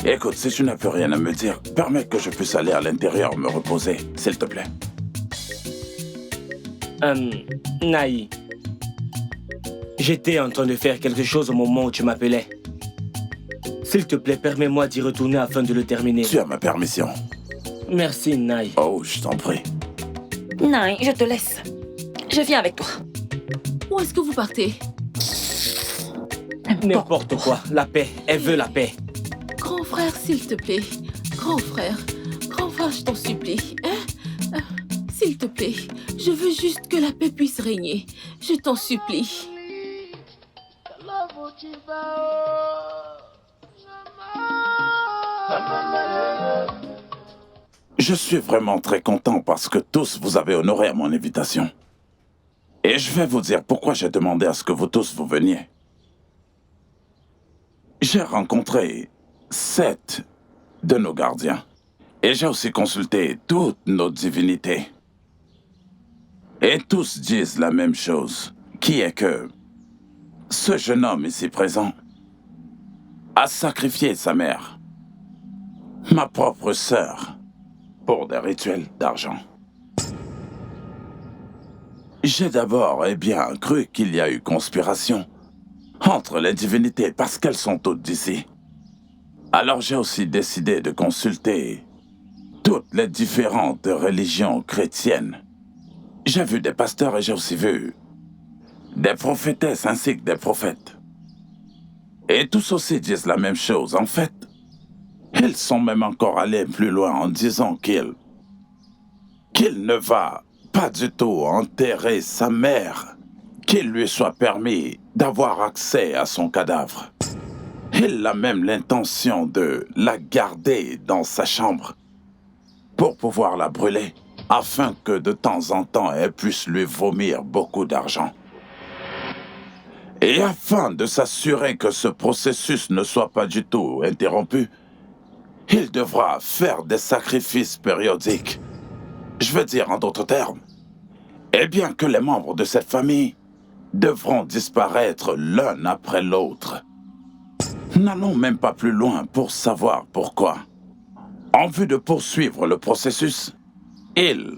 Écoute, si tu n'as plus rien à me dire, permets que je puisse aller à l'intérieur me reposer, s'il te plaît. Naï. J'étais en train de faire quelque chose au moment où tu m'appelais. S'il te plaît, permets-moi d'y retourner afin de le terminer. Tu as ma permission. Merci, Naï. Oh, je t'en prie. Non, je te laisse. Je viens avec toi. Où est-ce que vous partez? N'importe quoi. La paix. Elle veut la paix. Grand frère, s'il te plaît. Grand frère, je t'en supplie. Hein? S'il te plaît, je veux juste que la paix puisse régner. Je t'en supplie. Je suis vraiment très content parce que tous vous avez honoré à mon invitation. Et je vais vous dire pourquoi j'ai demandé à ce que vous tous vous veniez. J'ai rencontré 7 de nos gardiens. Et j'ai aussi consulté toutes nos divinités. Et tous disent la même chose, qui est que ce jeune homme ici présent a sacrifié sa mère, ma propre sœur, pour des rituels d'argent. J'ai d'abord, cru qu'il y a eu conspiration entre les divinités parce qu'elles sont toutes d'ici. Alors j'ai aussi décidé de consulter toutes les différentes religions chrétiennes. J'ai vu des pasteurs et j'ai aussi vu des prophétesses ainsi que des prophètes. Et tous aussi disent la même chose. En fait, ils sont même encore allés plus loin en disant qu'il ne va pas du tout enterrer sa mère, qu'il lui soit permis d'avoir accès à son cadavre. Il a même l'intention de la garder dans sa chambre pour pouvoir la brûler, afin que de temps en temps elle puisse lui vomir beaucoup d'argent. Et afin de s'assurer que ce processus ne soit pas du tout interrompu, il devra faire des sacrifices périodiques. Je veux dire en d'autres termes, que les membres de cette famille devront disparaître l'un après l'autre. N'allons même pas plus loin pour savoir pourquoi. En vue de poursuivre le processus, il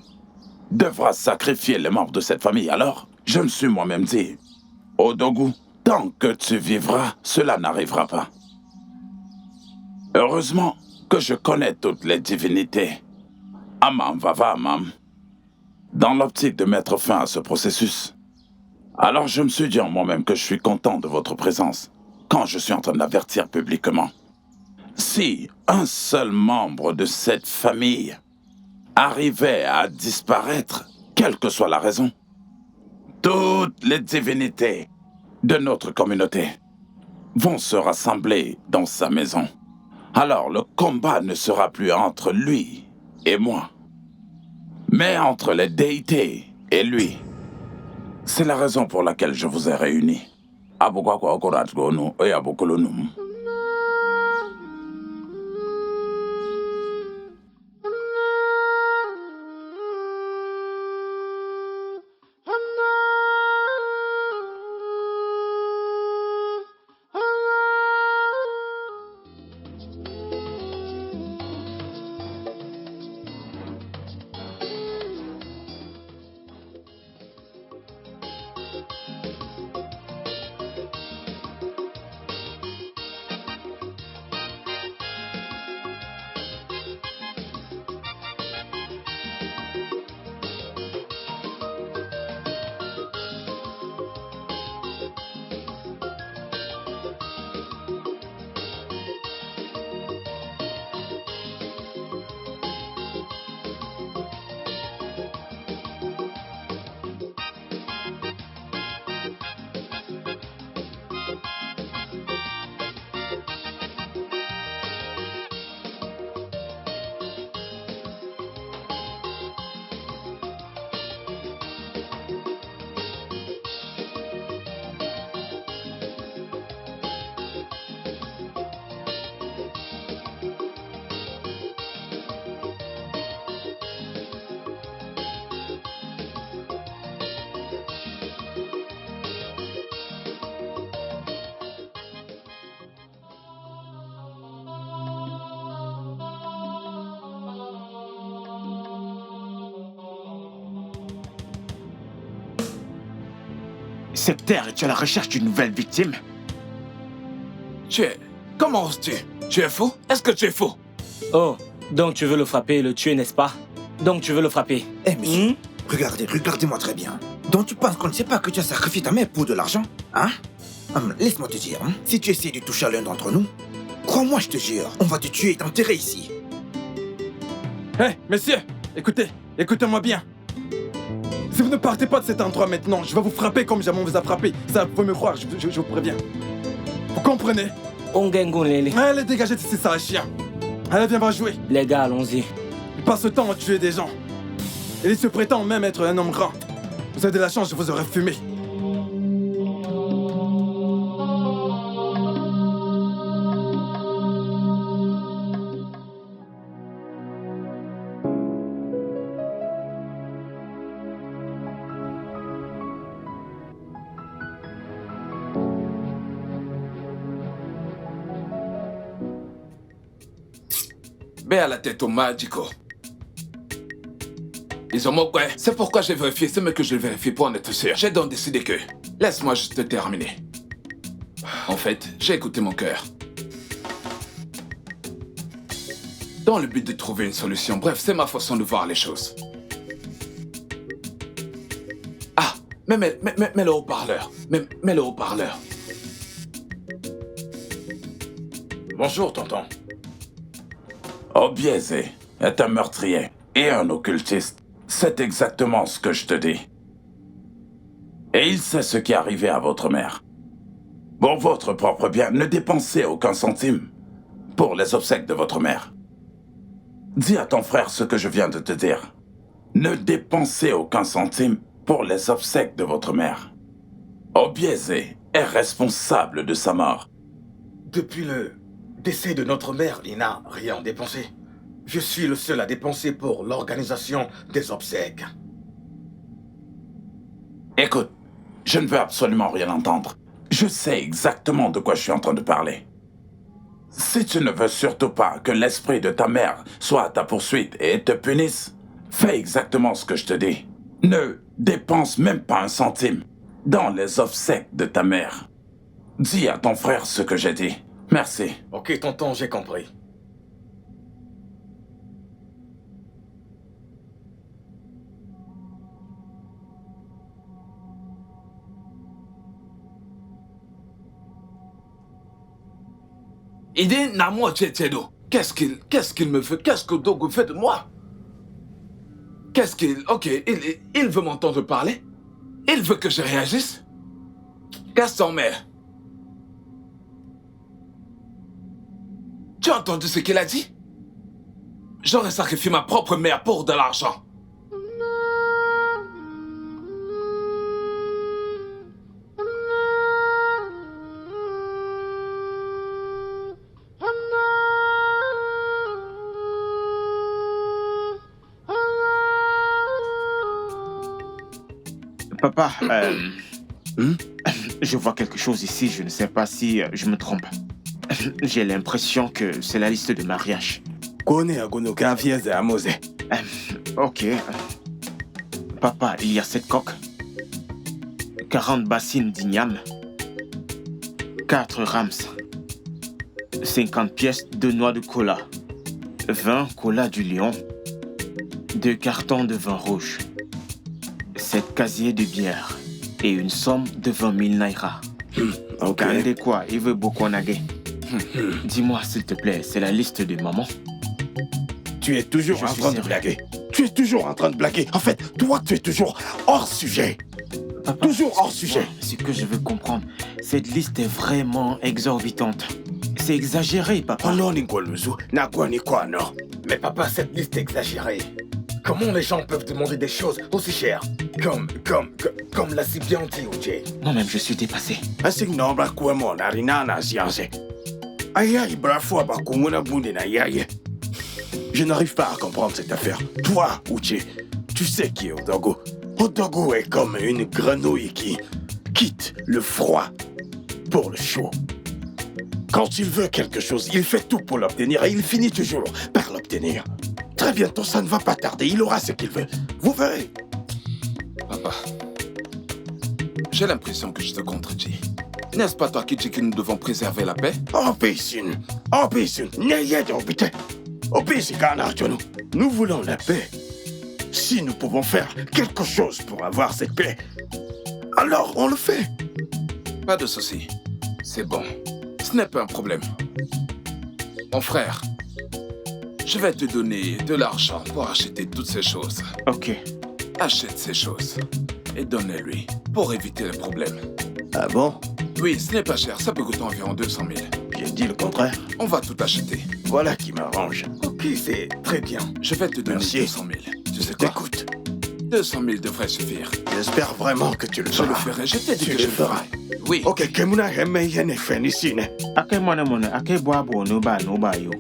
devra sacrifier les membres de cette famille. Alors, je me suis moi-même dit, Odogu, tant que tu vivras, cela n'arrivera pas. Heureusement que je connais toutes les divinités. Amam Vava Amam, dans l'optique de mettre fin à ce processus. Alors je me suis dit en moi-même que je suis content de votre présence quand je suis en train d'avertir publiquement. Si un seul membre de cette famille arrivait à disparaître, quelle que soit la raison, toutes les divinités de notre communauté vont se rassembler dans sa maison. Alors le combat ne sera plus entre lui et moi, mais entre les déités et lui. C'est la raison pour laquelle je vous ai réunis. cette terre est à la recherche d'une nouvelle victime. Comment oses-tu? Tu es fou? Est-ce que tu es fou? Oh, donc tu veux le frapper et le tuer, n'est-ce pas? Donc tu veux le frapper. Eh, monsieur, regardez-moi très bien. Donc tu penses qu'on ne sait pas que tu as sacrifié ta mère pour de l'argent? Hein? Laisse-moi te dire, si tu essaies de toucher à l'un d'entre nous, crois-moi, je te jure, on va te tuer et t'enterrer ici. Hé, messieurs, écoutez-moi bien. Si vous ne partez pas de cet endroit maintenant, je vais vous frapper comme jamais on vous a frappé. Ça, vous pouvez me croire, je vous préviens. Vous comprenez? Allez, dégagez d'ici, ça, chien. Allez, viens, on va jouer. Les gars, allons-y. Il passe le temps à tuer des gens. Et il se prétend même être un homme grand. Vous avez de la chance, je vous aurais fumé. À la tête au Magico. Ils ont moqué. C'est pourquoi j'ai vérifié, c'est mieux que je le vérifie pour en être sûr. J'ai donc décidé que... Laisse-moi juste terminer. En fait, j'ai écouté mon cœur. Dans le but de trouver une solution. Bref, c'est ma façon de voir les choses. Ah, mets le haut-parleur. Mets le haut-parleur. Bonjour, tonton. Obieze est un meurtrier et un occultiste. C'est exactement ce que je te dis. Et il sait ce qui est arrivé à votre mère. Pour votre propre bien, ne dépensez aucun centime pour les obsèques de votre mère. Dis à ton frère ce que je viens de te dire. Ne dépensez aucun centime pour les obsèques de votre mère. Obieze est responsable de sa mort. Depuis le décès de notre mère, il n'a rien dépensé. Je suis le seul à dépenser pour l'organisation des obsèques. Écoute, je ne veux absolument rien entendre. Je sais exactement de quoi je suis en train de parler. Si tu ne veux surtout pas que l'esprit de ta mère soit à ta poursuite et te punisse, fais exactement ce que je te dis. Ne dépense même pas un centime dans les obsèques de ta mère. Dis à ton frère ce que j'ai dit. Merci. Ok, tonton, j'ai compris. Il dit Namo Tchetedo. Qu'est-ce qu'il me fait? Qu'est-ce que Dogo fait de moi? Qu'est-ce qu'il... Ok, il veut m'entendre parler? Il veut que je réagisse? Gaston, mère. Tu as entendu ce qu'il a dit? J'aurais sacrifié ma propre mère pour de l'argent. Papa, je vois quelque chose ici, je ne sais pas si je me trompe. J'ai l'impression que c'est la liste de mariage. Ok. Papa, il y a 7 coques, 40 bassines d'igname, 4 rams, 50 pièces de noix de cola, 20 colas du lion, 2 cartons de vin rouge, 7 casiers de bière et une somme de 20 000 naira. Regardez quoi, il veut beaucoup en aguer. Dis-moi s'il te plaît, c'est la liste de maman? Tu es toujours en train de blaguer. Tu es toujours en train de blaguer. En fait, toi, tu es toujours hors sujet. Papa, toujours hors sujet. Ce que je veux comprendre, cette liste est vraiment exorbitante. C'est exagéré, papa. Oh non, Ningolmuzu, Nakwa, non. Mais papa, cette liste est exagérée. Comment les gens peuvent demander des choses aussi chères? Comme la si bien dit, Uche. Moi-même, je suis dépassé. Je n'arrive pas à comprendre cette affaire. Toi, Uche, tu sais qui est Odogo. Odogo est comme une grenouille qui quitte le froid pour le chaud. Quand il veut quelque chose, il fait tout pour l'obtenir et il finit toujours par l'obtenir. Très bientôt, ça ne va pas tarder, il aura ce qu'il veut. Vous verrez. Papa, J'ai l'impression que je te contredis. N'est-ce pas toi qui dis que nous devons préserver la paix? Nous voulons la paix. Si nous pouvons faire quelque chose pour avoir cette paix, alors on le fait. Pas de souci. C'est bon. Ce n'est pas un problème. Mon frère, je vais te donner de l'argent pour acheter toutes ces choses. Ok. Achète ces choses et donne-les-lui pour éviter les problèmes. Ah bon? Oui, ce n'est pas cher. Ça peut coûter environ 200 000. J'ai dit le contraire. On va tout acheter. Voilà qui m'arrange. Ok, c'est très bien. Je vais te donner 200 000. Tu sais quoi? Écoute. 200 000 devrait suffire. J'espère vraiment que tu le feras. Je le ferai. Je t'ai dit que je le ferai. Oui. Ok, Kemuna Hemeyene Fenicine.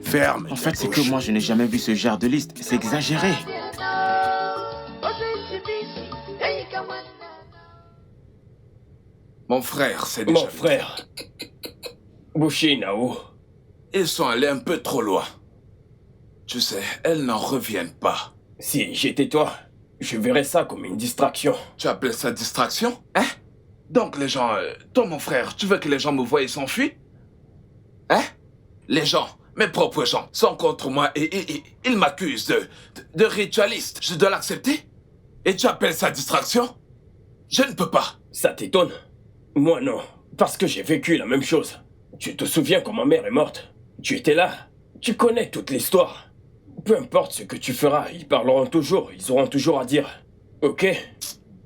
Ferme. En fait, c'est que moi, je n'ai jamais vu ce genre de liste. C'est exagéré. Mon frère, c'est déjà... Mon frère. Bouchi Nao. Ils sont allés un peu trop loin. Tu sais, elles n'en reviennent pas. Si j'étais toi, je verrais ça comme une distraction. Tu appelles ça distraction? Hein? Donc les gens... toi, mon frère, tu veux que les gens me voient et s'enfuient? Hein? Les gens, mes propres gens, sont contre moi et ils m'accusent de ritualiste. Je dois l'accepter? Et tu appelles ça distraction? Je ne peux pas. Ça t'étonne? Moi non, parce que j'ai vécu la même chose. Tu te souviens quand ma mère est morte? Tu étais là. Tu connais toute l'histoire. Peu importe ce que tu feras, ils parleront toujours, ils auront toujours à dire. Ok?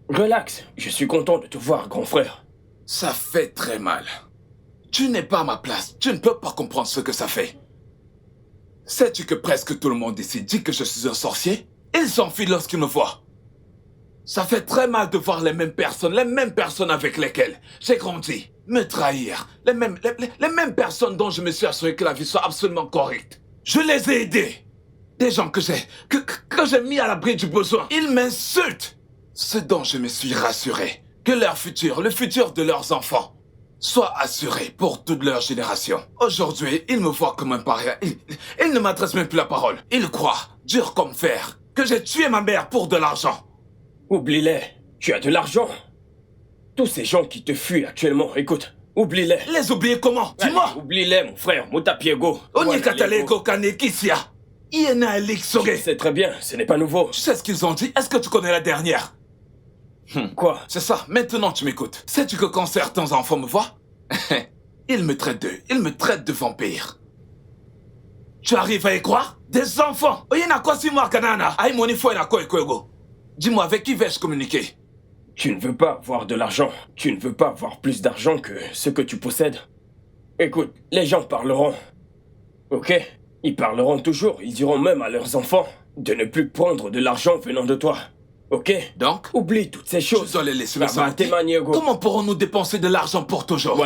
Relax, je suis content de te voir, grand frère. Ça fait très mal. Tu n'es pas à ma place, tu ne peux pas comprendre ce que ça fait. Sais-tu que presque tout le monde ici dit que je suis un sorcier? Ils s'enfuient lorsqu'ils me voient. Ça fait très mal de voir les mêmes personnes avec lesquelles j'ai grandi, me trahir. Les mêmes personnes dont je me suis assuré que la vie soit absolument correcte. Je les ai aidés. Des gens que j'ai mis à l'abri du besoin. Ils m'insultent. Ce dont je me suis rassuré, que leur futur, le futur de leurs enfants, soit assuré pour toute leur génération. Aujourd'hui, ils me voient comme un paria. Ils ne m'adressent même plus la parole. Ils croient, dur comme fer, que j'ai tué ma mère pour de l'argent. Oublie-les, tu as de l'argent. Tous ces gens qui te fuient actuellement, écoute, oublie-les. Les oublier comment? Dis-moi. Oublie-les, mon frère, Motapiego. Onyekataleko Kanekisia. Iena Elixore. Je sais très bien, ce n'est pas nouveau. Tu sais ce qu'ils ont dit? Est-ce que tu connais la dernière? Quoi? C'est ça, maintenant tu m'écoutes. Sais-tu que quand certains enfants me voient, ils me traitent de vampire. Tu arrives à y croire? Des enfants! Dis-moi, avec qui vais-je communiquer? Tu ne veux pas avoir de l'argent. Tu ne veux pas avoir plus d'argent que ce que tu possèdes. Écoute, les gens parleront. Ok? Ils parleront toujours. Ils diront même à leurs enfants de ne plus prendre de l'argent venant de toi. Ok? Donc? Oublie toutes ces choses. Je dois les laisser me sentir. Comment pourrons-nous dépenser de l'argent pour toujours?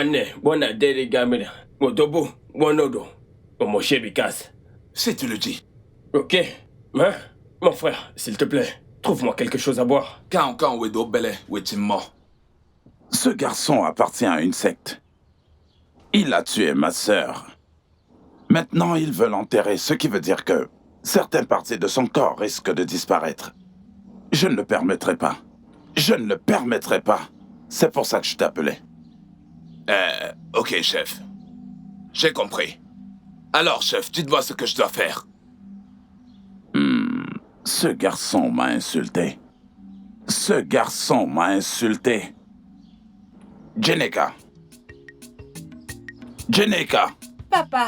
Si tu le dis. Ok? Hein? Mon frère, s'il te plaît, trouve-moi quelque chose à boire. Ce garçon appartient à une secte. Il a tué ma sœur. Maintenant, ils veulent l'enterrer, ce qui veut dire que certaines parties de son corps risquent de disparaître. Je ne le permettrai pas. Je ne le permettrai pas. C'est pour ça que je t'appelais. Ok, chef. J'ai compris. Alors, chef, dites-moi ce que je dois faire. Ce garçon m'a insulté. Ce garçon m'a insulté. Jeneka. Jeneka. Papa.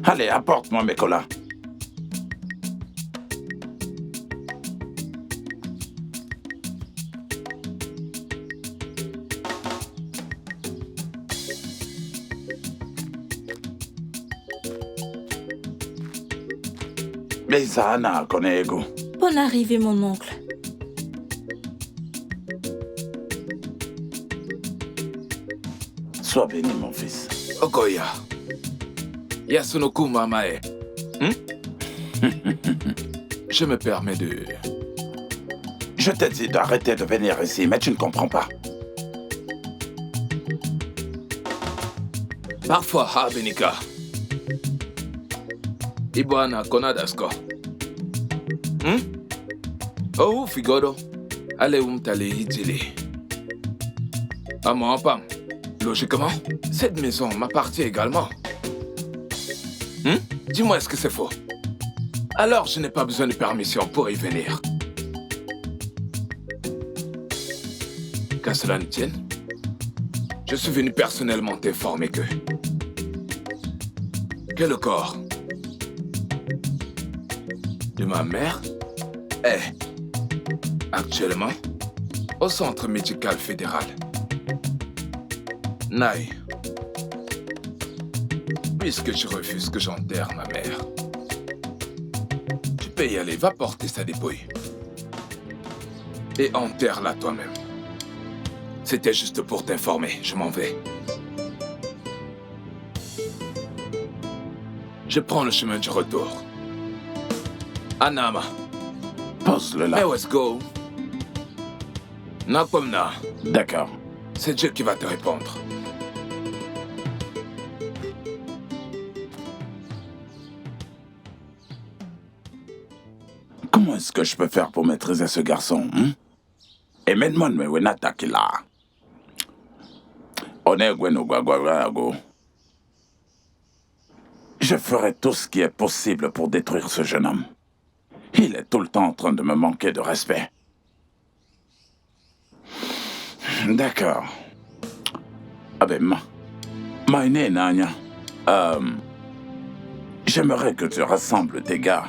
Allez, apporte-moi mes colas. Bezana, Konego. Bonne arrivée, mon oncle. Sois béni, mon fils. Okoya. Yasunoku Mamae. Je me permets de... Je t'ai dit d'arrêter de venir ici, mais tu ne comprends pas. Parfois, Habenika. Ibwana Konadasko. Oh, Figodo. Allez, Umtale Hijili. À moi, Pam. Logiquement, cette maison m'appartient également. Dis-moi, est-ce que c'est faux? Alors, je n'ai pas besoin de permission pour y venir. Qu'à cela ne tienne, je suis venu personnellement t'informer que le corps de ma mère est actuellement au centre médical fédéral. Naï, puisque tu refuses que j'enterre ma mère, tu peux y aller, va porter sa dépouille. Et enterre-la toi-même. C'était juste pour t'informer, je m'en vais. Je prends le chemin du retour. Anama. Pose-le là. Hey, let's go. Napomna. D'accord. C'est Dieu qui va te répondre. Comment est-ce que je peux faire pour maîtriser ce garçon, Et maintenant, me wenata kila. Je ferai tout ce qui est possible pour détruire ce jeune homme. Il est tout le temps en train de me manquer de respect. D'accord. Ah ben, Maïné Nanya, j'aimerais que tu rassembles tes gars.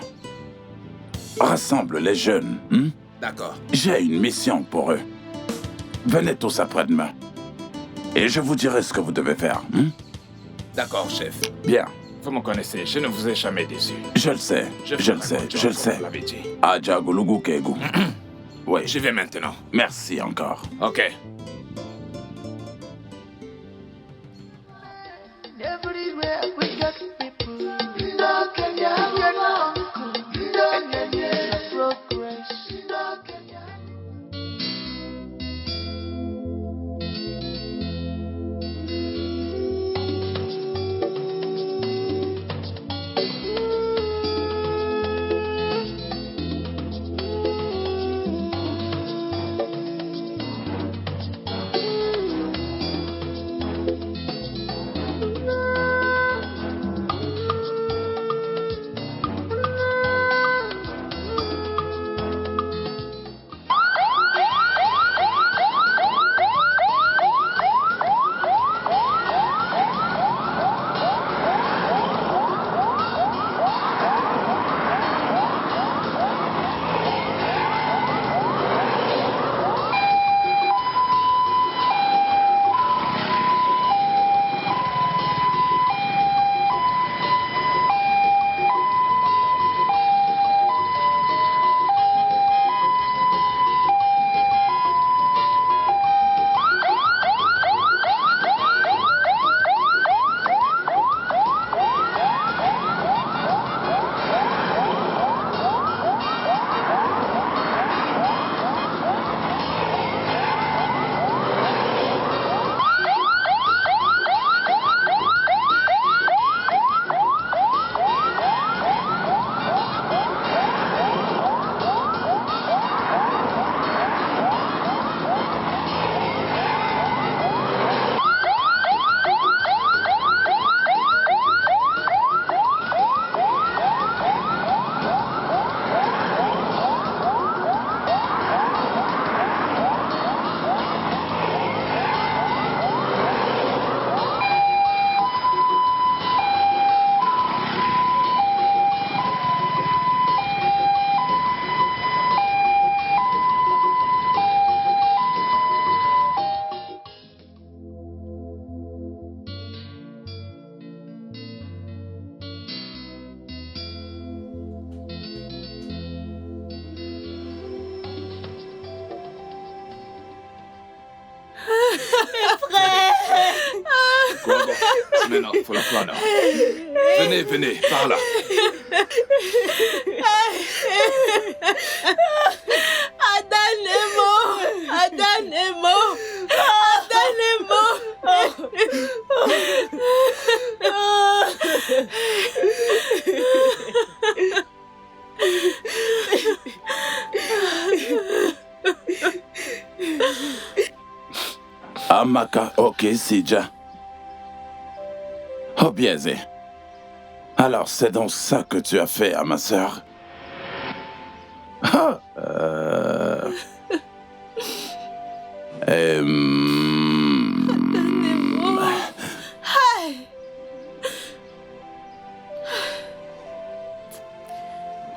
Rassemble les jeunes. D'accord. J'ai une mission pour eux. Venez tous après-demain. Et je vous dirai ce que vous devez faire. D'accord, chef. Bien. Vous me connaissez, je ne vous ai jamais déçu. Je le sais, je le sais, je le sais. Adjagulugu Kegu. Oui. Je vais maintenant. Merci encore. Ok. Everywhere we got people. No Kenya, you're no uncle. No Kenya, progress. No Kenya. Maintenant, il faut la flâner. Venez, venez, par là. Adan est mort. Adan est mort. Adan est mort. Maka, ok, Sidja. Oh, biaisé. Alors, c'est donc ça que tu as fait à ma sœur? Ah,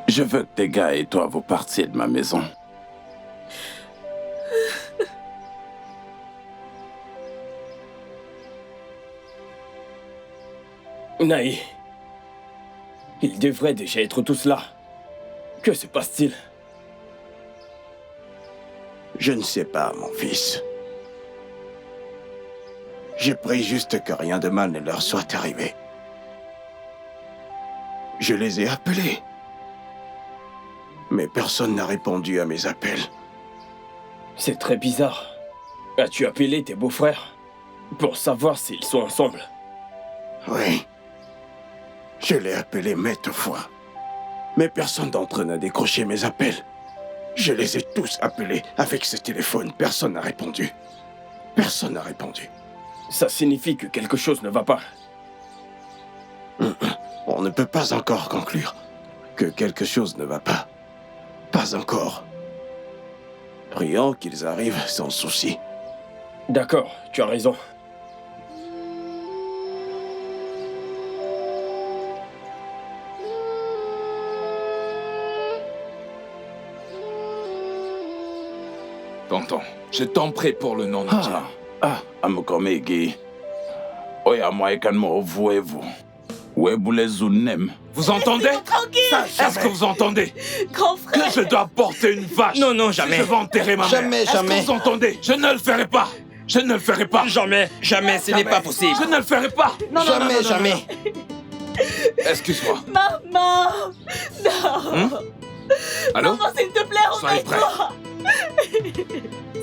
Je veux que tes gars et toi vous partiez de ma maison. Naï, ils devraient déjà être tous là. Que se passe-t-il? Je ne sais pas, mon fils. Je prie juste que rien de mal ne leur soit arrivé. Je les ai appelés. Mais personne n'a répondu à mes appels. C'est très bizarre. As-tu appelé tes beaux-frères pour savoir s'ils sont ensemble? Oui. Je l'ai appelé maintes fois. Mais personne d'entre eux n'a décroché mes appels. Je les ai tous appelés avec ce téléphone. Personne n'a répondu. Personne n'a répondu. Ça signifie que quelque chose ne va pas. On ne peut pas encore conclure que quelque chose ne va pas. Pas encore. Prions qu'ils arrivent sans souci. D'accord, tu as raison. Tonton, je t'en prie pour le nom de Dieu. Amukomegi. Oya moyekanmo vous. Vous entendez? Est-ce que vous entendez? Grand frère. Que je dois porter une vache? Non, non, jamais. Si je vais enterrer ma mère. Jamais, jamais. Est-ce que vous entendez? Je ne le ferai pas. Je ne le ferai pas. Jamais, jamais, ce n'est pas possible. Je ne le ferai pas. Non, jamais, jamais. Excuse-moi. Maman. Non. Allô? Maman, s'il te plaît, Soyez prêts. réveille-toi.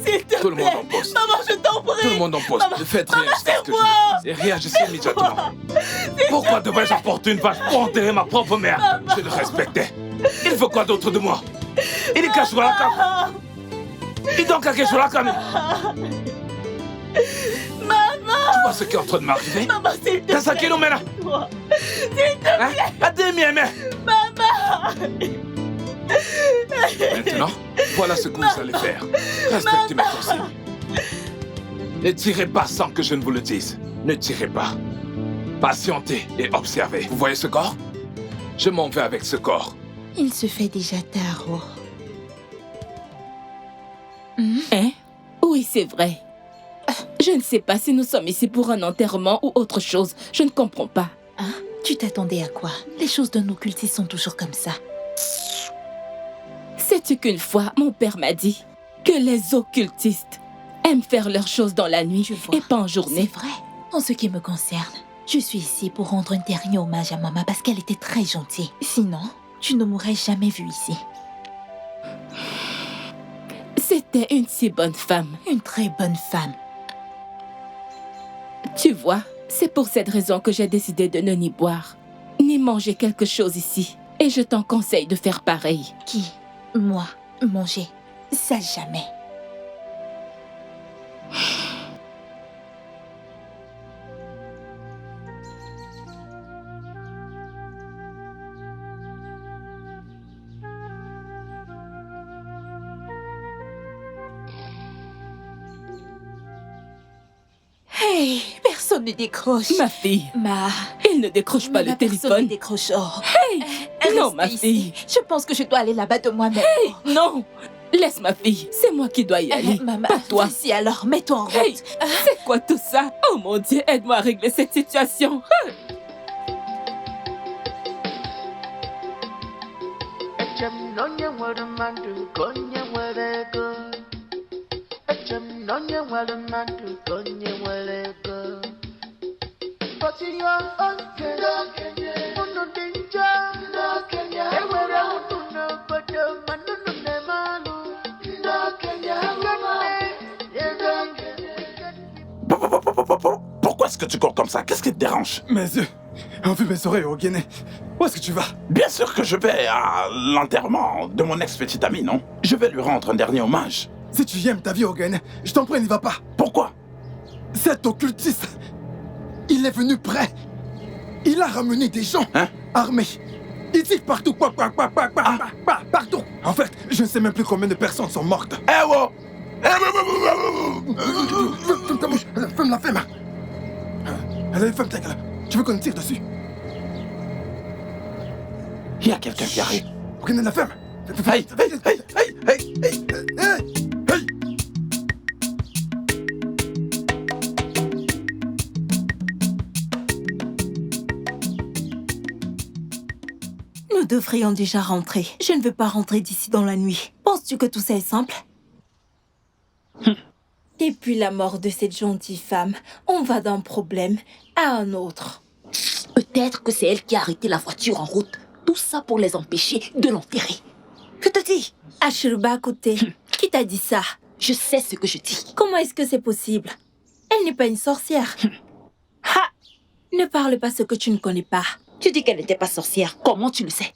S'il te Tout le plaît. monde en poste. Maman, je t'en prie. Tout le monde en poste. Maman, Ne faites rien jusqu'à ce que moi. je dise. Et réagissez immédiatement. Pourquoi devrais-je apporter une vache pour enterrer ma propre mère? Je le respectais. Il faut quoi d'autre de moi? Il est caché la cam. Il donc caché la cam. Maman. Tu vois ce qui est en train de m'arriver? Maman, s'il te plaît. Qu'est-ce qu'il nous mène? S'il te plaît. Maman. Maman. Maintenant, voilà ce que vous allez faire. Respectez mes consignes. Ne tirez pas sans que je ne vous le dise. Ne tirez pas. Patientez et observez. Vous voyez ce corps? Je m'en vais avec ce corps. Il se fait déjà tard. Oh. Hein? Oui, c'est vrai. Je ne sais pas si nous sommes ici pour un enterrement ou autre chose. Je ne comprends pas. Hein? Tu t'attendais à quoi? Les choses d'un occultiste sont toujours comme ça. Sais-tu qu'une fois, mon père m'a dit que les occultistes aiment faire leurs choses dans la nuit et pas en journée. C'est vrai. En ce qui me concerne, je suis ici pour rendre un dernier hommage à maman parce qu'elle était très gentille. Sinon, tu ne m'aurais jamais vue ici. C'était une si bonne femme. Une très bonne femme. Tu vois, c'est pour cette raison que j'ai décidé de ne ni boire, ni manger quelque chose ici. Et je t'en conseille de faire pareil. Qui? Moi? Manger? Ça jamais. Hey, personne ne décroche. Ma fille. Il ne décroche pas le téléphone. Personne ne décroche. Oh. Hey, non, ma fille. Je pense que je dois aller là-bas de moi-même. Hey, non. Laisse ma fille. C'est moi qui dois y aller. Maman, pas toi. Vas-y alors, mets-toi en route. Hey, c'est quoi tout ça? Oh mon Dieu, aide-moi à régler cette situation. Pourquoi est-ce que tu cours comme ça? Qu'est-ce qui te dérange? Mes yeux ont vu mes oreilles au Guinée. Où est-ce que tu vas? Bien sûr que je vais à l'enterrement de mon ex-petite amie, non? Je vais lui rendre un dernier hommage. Si tu aimes ta vie au Guinée, je t'en prie, n'y va pas. Pourquoi? Cet occultiste, il est venu près. Il a ramené des gens armés. Il dit partout, partout. En fait, je ne sais même plus combien de personnes sont mortes. Eh oh! Ferme ta bouche, ferme la ferme. Allez, ferme ta gueule. Tu veux qu'on tire dessus? Il y a quelqu'un qui arrive. Prenez la ferme. Hey, hey, hey, hey, hey, hey, hey. Nous devrions déjà rentrer. Je ne veux pas rentrer d'ici dans la nuit. Penses-tu que tout ça est simple? Depuis la mort de cette gentille femme, on va d'un problème à un autre. Peut-être que c'est elle qui a arrêté la voiture en route. Tout ça pour les empêcher de l'enterrer. Je te dis. Ashruba, côté, qui t'a dit ça? Je sais ce que je dis. Comment est-ce que c'est possible? Elle n'est pas une sorcière. Ha! Ne parle pas ce que tu ne connais pas. Tu dis qu'elle n'était pas sorcière. Comment tu le sais?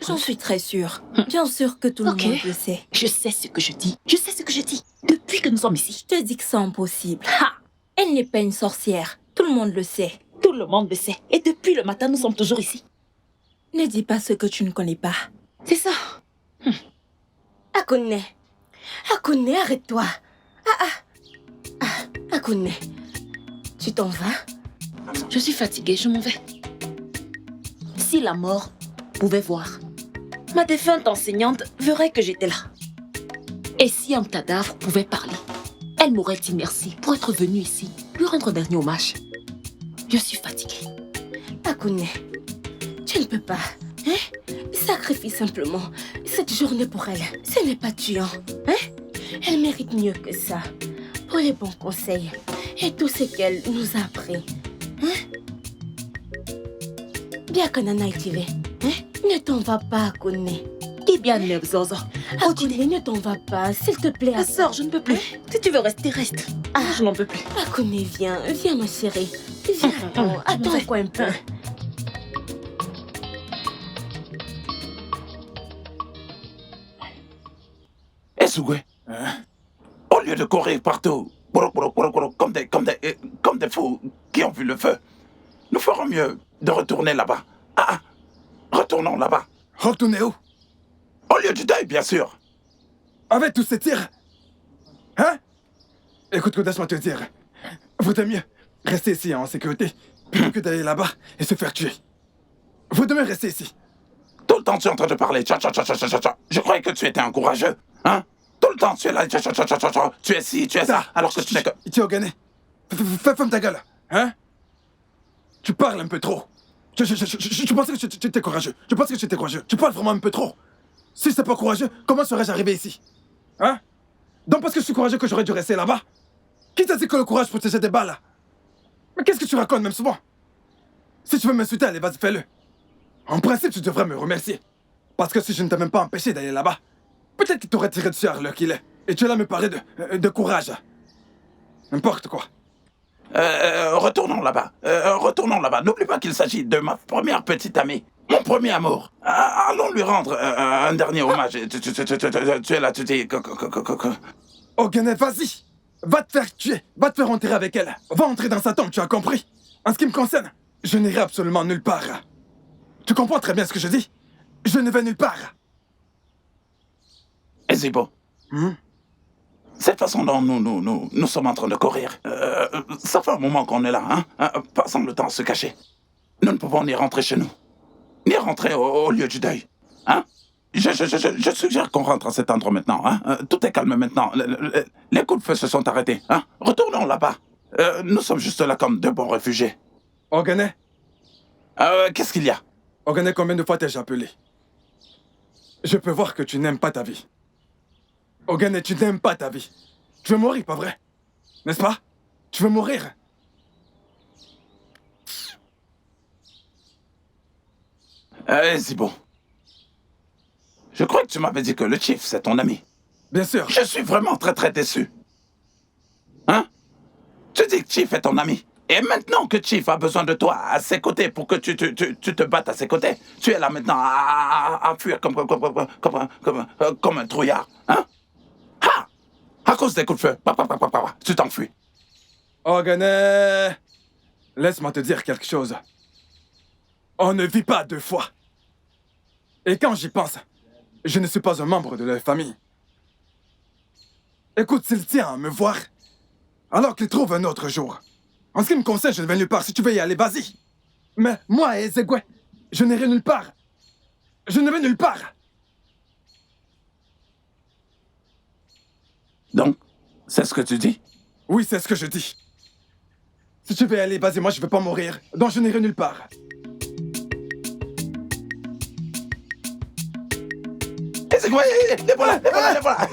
J'en suis très sûre. Bien sûr que tout le monde le sait. Je sais ce que je dis. Je sais ce que je dis. Depuis que nous sommes ici. Je te dis que c'est impossible. Ha! Elle n'est pas une sorcière. Tout le monde le sait. Tout le monde le sait. Et depuis le matin, nous sommes toujours ici. Ne dis pas ce que tu ne connais pas. C'est ça. Akone. Akone, arrête-toi. Akone. Tu t'en vas? Je suis fatiguée, je m'en vais. Si la mort pouvait voir, ma défunte enseignante verrait que j'étais là. Et si un cadavre pouvait parler, elle m'aurait dit merci pour être venue ici, lui rendre un dernier hommage. Je suis fatiguée. Akone, tu ne peux pas. Sacrifie simplement cette journée pour elle. Ce n'est pas tuant. Elle mérite mieux que ça. Pour les bons conseils et tout ce qu'elle nous a appris. Bien que Nana Itive, ne t'en va pas, Akone. Dis bien, Nebzozo. Akone, ne t'en va pas, s'il te plaît. Ma soeur, je ne peux plus. Si tu veux rester, reste. Je n'en peux plus. Akone, viens, ma chérie. Viens, attends-moi un peu. Esugwe, au lieu de courir partout, comme des fous qui ont vu le feu, nous ferons mieux de retourner là-bas. Retournons là-bas. Retournez où? Au lieu du deuil, bien sûr. Avec tous ces tirs? Écoute, laisse-moi te dire. Vaudrait mieux rester ici en sécurité plutôt que d'aller là-bas et se faire tuer. Vaudrait mieux rester ici. Tout le temps, tu es en train de parler. Je croyais que tu étais un courageux. Tout le temps, tu es là. Tu es ci, tu es ça. Alors que tu n'es que... Tu es gagné. Ferme ta gueule. Tu parles un peu trop. Je pensais que tu étais courageux. Je pense que tu étais courageux. Tu parles vraiment un peu trop. Si c'est pas courageux, comment serais-je arrivé ici? Donc parce que je suis courageux que j'aurais dû rester là-bas? Qui t'a dit que le courage protégeait des balles? Mais qu'est-ce que tu racontes même souvent? Si tu veux m'insulter, allez, vas-y, fais-le. En principe, tu devrais me remercier. Parce que si je ne t'ai même pas empêché d'aller là-bas, peut-être qu'il t'aurait tiré dessus à l'heure qu'il est. Et tu es là me parler de courage. N'importe quoi. Retournons là-bas. Retournons là-bas. N'oublie pas qu'il s'agit de ma première petite amie. Mon premier amour. Allons lui rendre un dernier hommage. Tu es là, tu dis... Ogene, vas-y. Va te faire tuer. Va te faire enterrer avec elle. Va entrer dans sa tombe, tu as compris? En ce qui me concerne, je n'irai absolument nulle part. Tu comprends très bien ce que je dis? Je ne vais nulle part. Ezibo. Cette façon dont nous sommes en train de courir, ça fait un moment qu'on est là, passant le temps à se cacher. Nous ne pouvons ni rentrer chez nous, ni rentrer au lieu du deuil. Je suggère qu'on rentre à cet endroit maintenant. Tout est calme maintenant. Les coups de feu se sont arrêtés. Retournons là-bas. Nous sommes juste là comme deux bons réfugiés. Ogane. Qu'est-ce qu'il y a? Ogane, combien de fois t'ai-je appelé? Je peux voir que tu n'aimes pas ta vie. Ogane, tu n'aimes pas ta vie. Tu veux mourir, pas vrai? N'est-ce pas? Tu veux mourir? C'est bon. Je crois que tu m'avais dit que le chief, c'est ton ami. Bien sûr. Je suis vraiment très très déçu. Tu dis que Chief est ton ami. Et maintenant que Chief a besoin de toi à ses côtés pour que tu te battes à ses côtés, tu es là maintenant à fuir comme un trouillard. À cause des coups de feu. Tu t'enfuis. Ogane, laisse-moi te dire quelque chose. On ne vit pas deux fois. Et quand j'y pense, je ne suis pas un membre de leur famille. Écoute, s'il tient à me voir, alors qu'il trouve un autre jour. En ce qui me concerne, je ne vais nulle part. Si tu veux y aller, vas-y. Mais moi et Ezegwe, je n'irai nulle part. Je ne vais nulle part. Donc, c'est ce que tu dis? Oui, c'est ce que je dis. Si tu veux y aller, vas-y, moi je veux pas mourir. Donc je n'irai nulle part. Ezegwe, les voilà, les voilà, les voilà.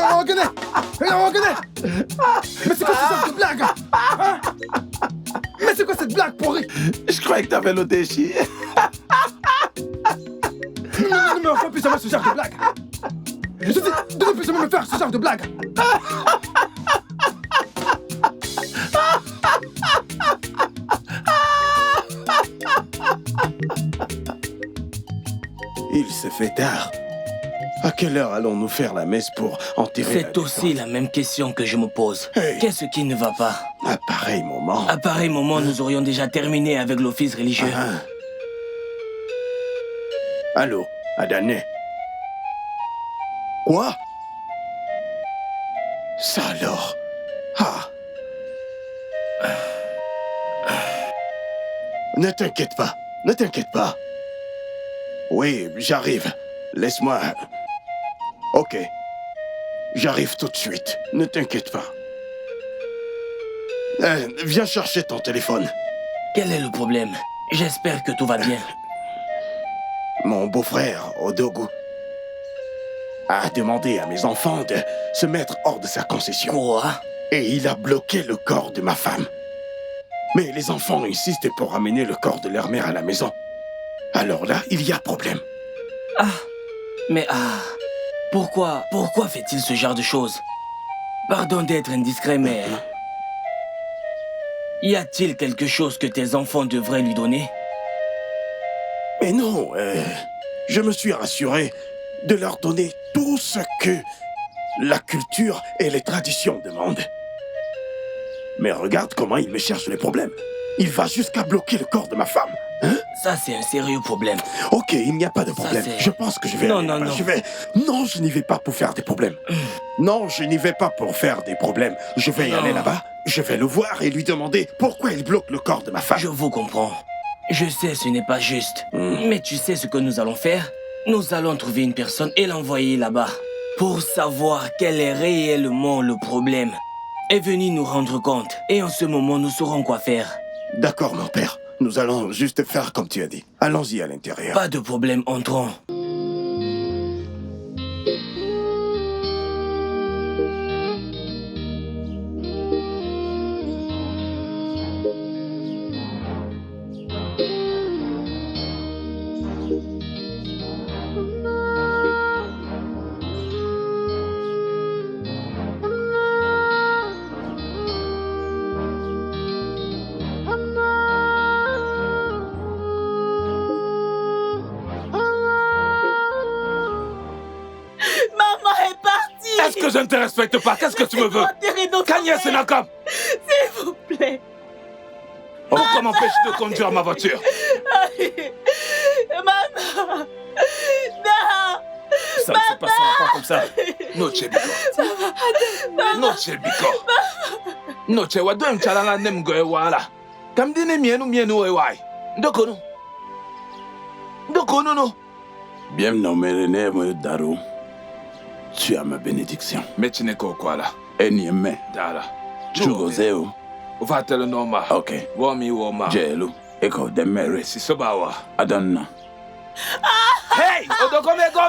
On connaît. Mais c'est quoi ce genre de blague, hein? Mais c'est quoi cette blague pourrie? Je croyais que t'avais l'OTJ. Ne me fais plus jamais ce genre de blague. Je dis, ne plus jamais me faire ce genre de blague. Il se fait tard. À quelle heure allons-nous faire la messe pour enterrer la C'est aussi la même question que je me pose. Hey. Qu'est-ce qui ne va pas? À pareil moment. À pareil moment, nous aurions déjà terminé avec l'office religieux. Allô, Adane. Quoi? Ça alors? Ah. Ne t'inquiète pas, ne t'inquiète pas. Oui, j'arrive. Laisse-moi... Ok. J'arrive tout de suite. Ne t'inquiète pas. Viens chercher ton téléphone. Quel est le problème? J'espère que tout va bien. Mon beau-frère, Odogu, a demandé à mes enfants de se mettre hors de sa concession. Quoi? Et il a bloqué le corps de ma femme. Mais les enfants insistent pour ramener le corps de leur mère à la maison. Alors là, il y a problème. Pourquoi fait-il ce genre de choses? Pardon d'être indiscret, mais... Y a-t-il quelque chose que tes enfants devraient lui donner? Mais non, je me suis rassuré de leur donner tout ce que la culture et les traditions demandent. Mais regarde comment il me cherche les problèmes. Il va jusqu'à bloquer le corps de ma femme. Hein? Ça, c'est un sérieux problème. Ok, il n'y a pas de problème. Je pense que je vais... Non, aller non, là-bas. non. Non, je n'y vais pas pour faire des problèmes. Non, je n'y vais pas pour faire des problèmes. Je vais y aller là-bas, je vais le voir et lui demander pourquoi il bloque le corps de ma femme. Je vous comprends. Je sais, ce n'est pas juste. Mais tu sais ce que nous allons faire? Nous allons trouver une personne et l'envoyer là-bas. Pour savoir quel est réellement le problème. Et venir nous rendre compte. Et en ce moment, nous saurons quoi faire. D'accord, mon père. Nous allons juste faire comme tu as dit. Allons-y à l'intérieur. Pas de problème, entrons. Est-ce que je ne te respecte pas? Qu'est-ce que tu me veux? Kanye Senakam! S'il vous plaît. Pourquoi m'empêches de conduire ma voiture? Maman! Non! Ça ne se passera pas comme ça. Noche Biko. Noche Biko. Noche Wado Mchalanga Nemgo Ewala. Kamdine mienu Ewai. Ndokonu. Ndokonu no. Bien nommé René Daro. Tu as ma bénédiction. Mechineko Kwala. Enyeme. Dala. Chugozeo. Uvatele Noma. Ok. Wami Woma. Jelu. Eko Demere. Sisobawa. Adonna. Hey! Odoko meko.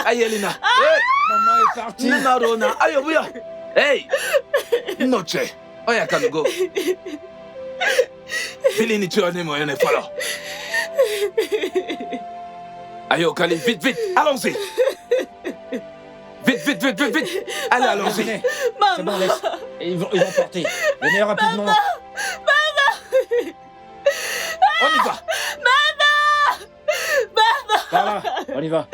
Ayelina. Hey! Maman est partie. Nenarona. Ayobuya. Hey! Noche. Oya kanugo. Filini tu anemo yone follow. Ayo Kali, vite. Allons-y. Vite. Allez, allons-y. C'est bon, laisse. Ils vont partir. Venez rapidement. Maman! On y va. Par là, on y va.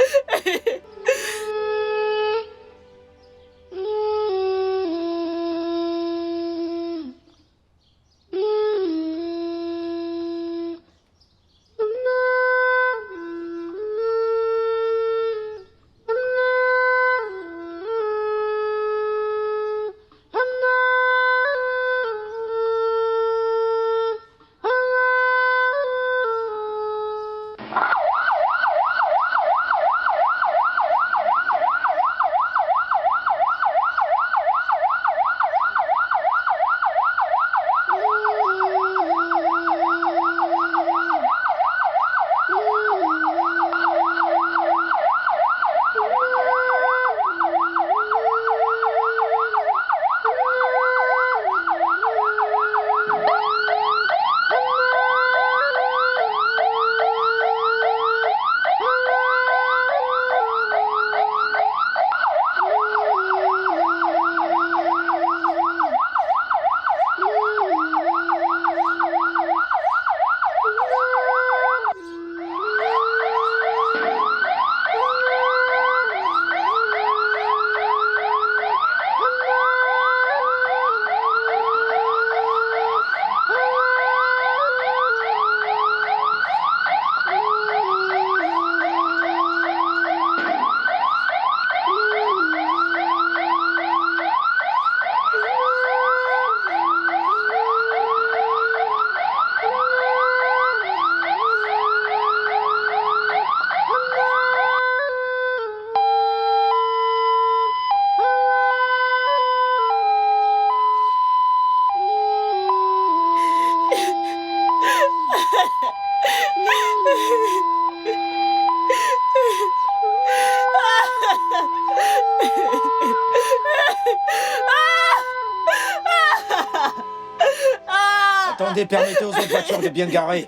Attendez, permettez aux autres voitures de bien garer.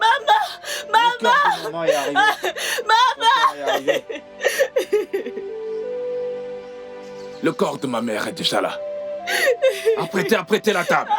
Maman! Maman est arrivé. Maman! Est arrivé. Le corps de ma mère est déjà là. Apprêtez la table.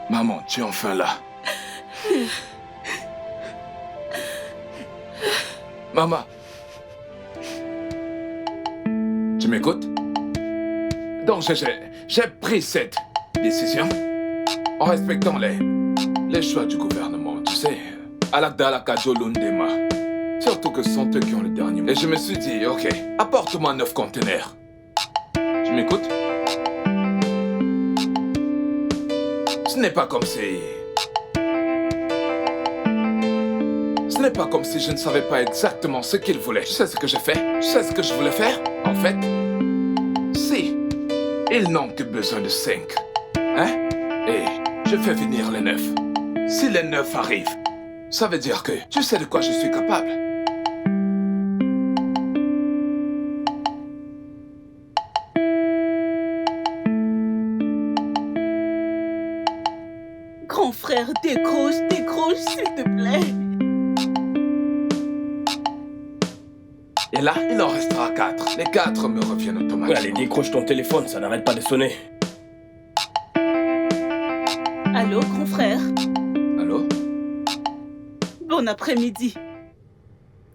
Maman, tu es enfin là. Maman. Tu m'écoutes? Donc j'ai pris cette décision en respectant les choix du gouvernement, tu sais. Alakdala Kajo Lundema. Surtout que ce sont eux qui ont le dernier mot. Et je me suis dit, ok, apporte-moi 9 conteneurs. Tu m'écoutes? Ce n'est pas comme si... Ce n'est pas comme si je ne savais pas exactement ce qu'il voulait. Tu sais ce que j'ai fait? Tu sais ce que je voulais faire? En fait, si ils n'ont que besoin de 5, hein? Et je fais venir les 9. Si les 9 arrivent, ça veut dire que tu sais de quoi je suis capable. Grand frère, décroche, s'il te plaît. Et là, il en restera 4. Les 4 me reviennent automatiquement. Allez, décroche ton téléphone, ça n'arrête pas de sonner. Allô, grand frère? Allô? Bon après-midi.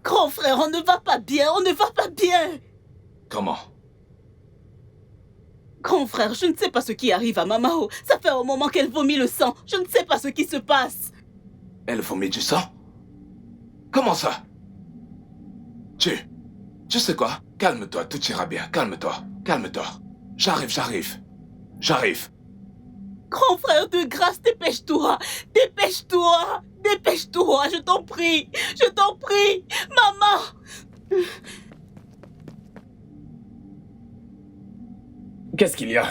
Grand frère, on ne va pas bien, Comment? Grand frère, je ne sais pas ce qui arrive à Mamao. Ça fait un moment qu'elle vomit le sang. Je ne sais pas ce qui se passe. Elle vomit du sang? Comment ça? Tu sais quoi? Calme-toi, tout ira bien. Calme-toi. J'arrive. Grand frère, de grâce, dépêche-toi, je t'en prie, maman. Qu'est-ce qu'il y a?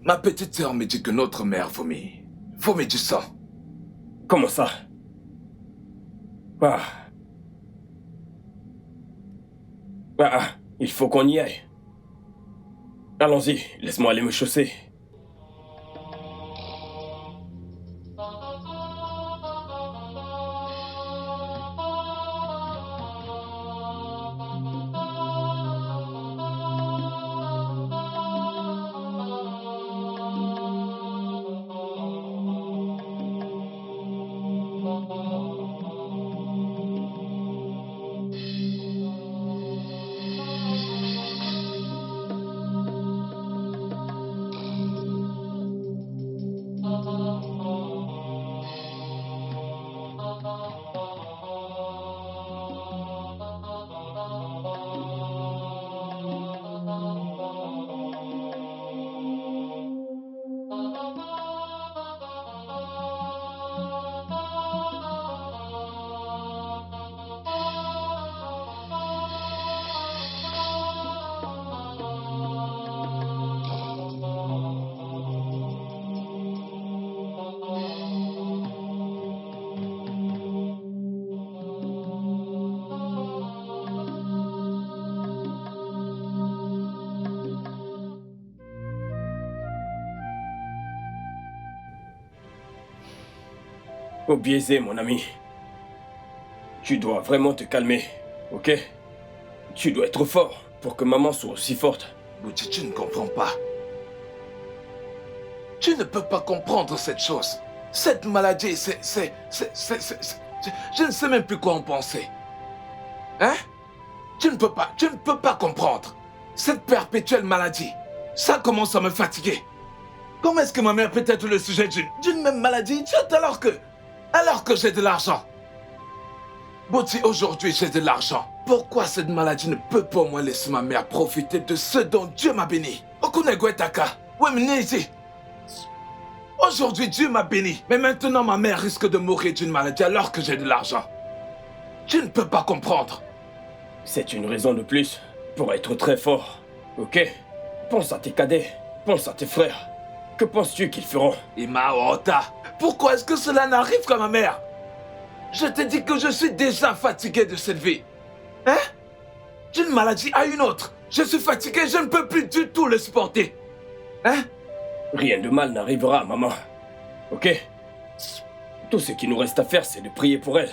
Ma petite sœur me dit que notre mère vomit du sang. Comment ça? Il faut qu'on y aille. Allons-y, laisse-moi aller me chausser. Obiezé, mon ami. Tu dois vraiment te calmer, ok? Tu dois être fort pour que maman soit aussi forte. Bouti, tu ne comprends pas. Tu ne peux pas comprendre cette chose. Cette maladie, je ne sais même plus quoi en penser. Hein? Tu ne peux pas comprendre. Cette perpétuelle maladie, ça commence à me fatiguer. Comment est-ce que ma mère peut être le sujet d'une même maladie alors que j'ai de l'argent? Bouti, aujourd'hui j'ai de l'argent. Pourquoi cette maladie ne peut pas au moins laisser ma mère profiter de ce dont Dieu m'a béni? Okunegwetaka, Wemnezi. Aujourd'hui, Dieu m'a béni. Mais maintenant, ma mère risque de mourir d'une maladie alors que j'ai de l'argent. Tu ne peux pas comprendre. C'est une raison de plus pour être très fort, ok? Pense à tes cadets, pense à tes frères. Que penses-tu qu'ils feront? Imaota, pourquoi est-ce que cela n'arrive qu'à ma mère? Je te dis que je suis déjà fatigué de cette vie. Hein? D'une maladie à une autre. Je suis fatigué, je ne peux plus du tout le supporter. Hein? Rien de mal n'arrivera, maman. Ok? Tout ce qui nous reste à faire, c'est de prier pour elle.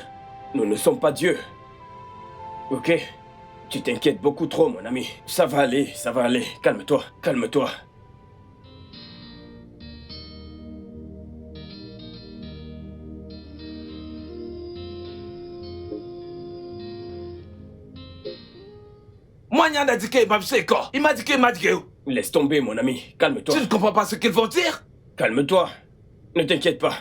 Nous ne sommes pas Dieu. Ok? Tu t'inquiètes beaucoup trop, mon ami. Ça va aller, ça va aller. Calme-toi, calme-toi. Laisse tomber, mon ami. Calme-toi. Tu ne comprends pas ce qu'ils vont dire? Calme-toi. Ne t'inquiète pas.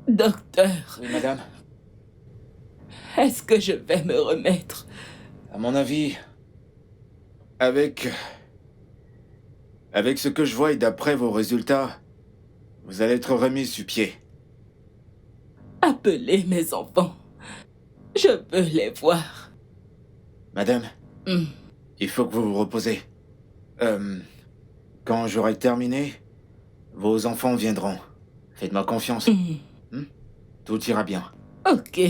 Docteur. Oui, madame. Est-ce que je vais me remettre? À mon avis, avec ce que je vois et d'après vos résultats, vous allez être remis sur pied. Appelez mes enfants. Je veux les voir. Madame, il faut que vous vous reposez. Quand j'aurai terminé, vos enfants viendront. Faites-moi confiance. Tout ira bien. Ok.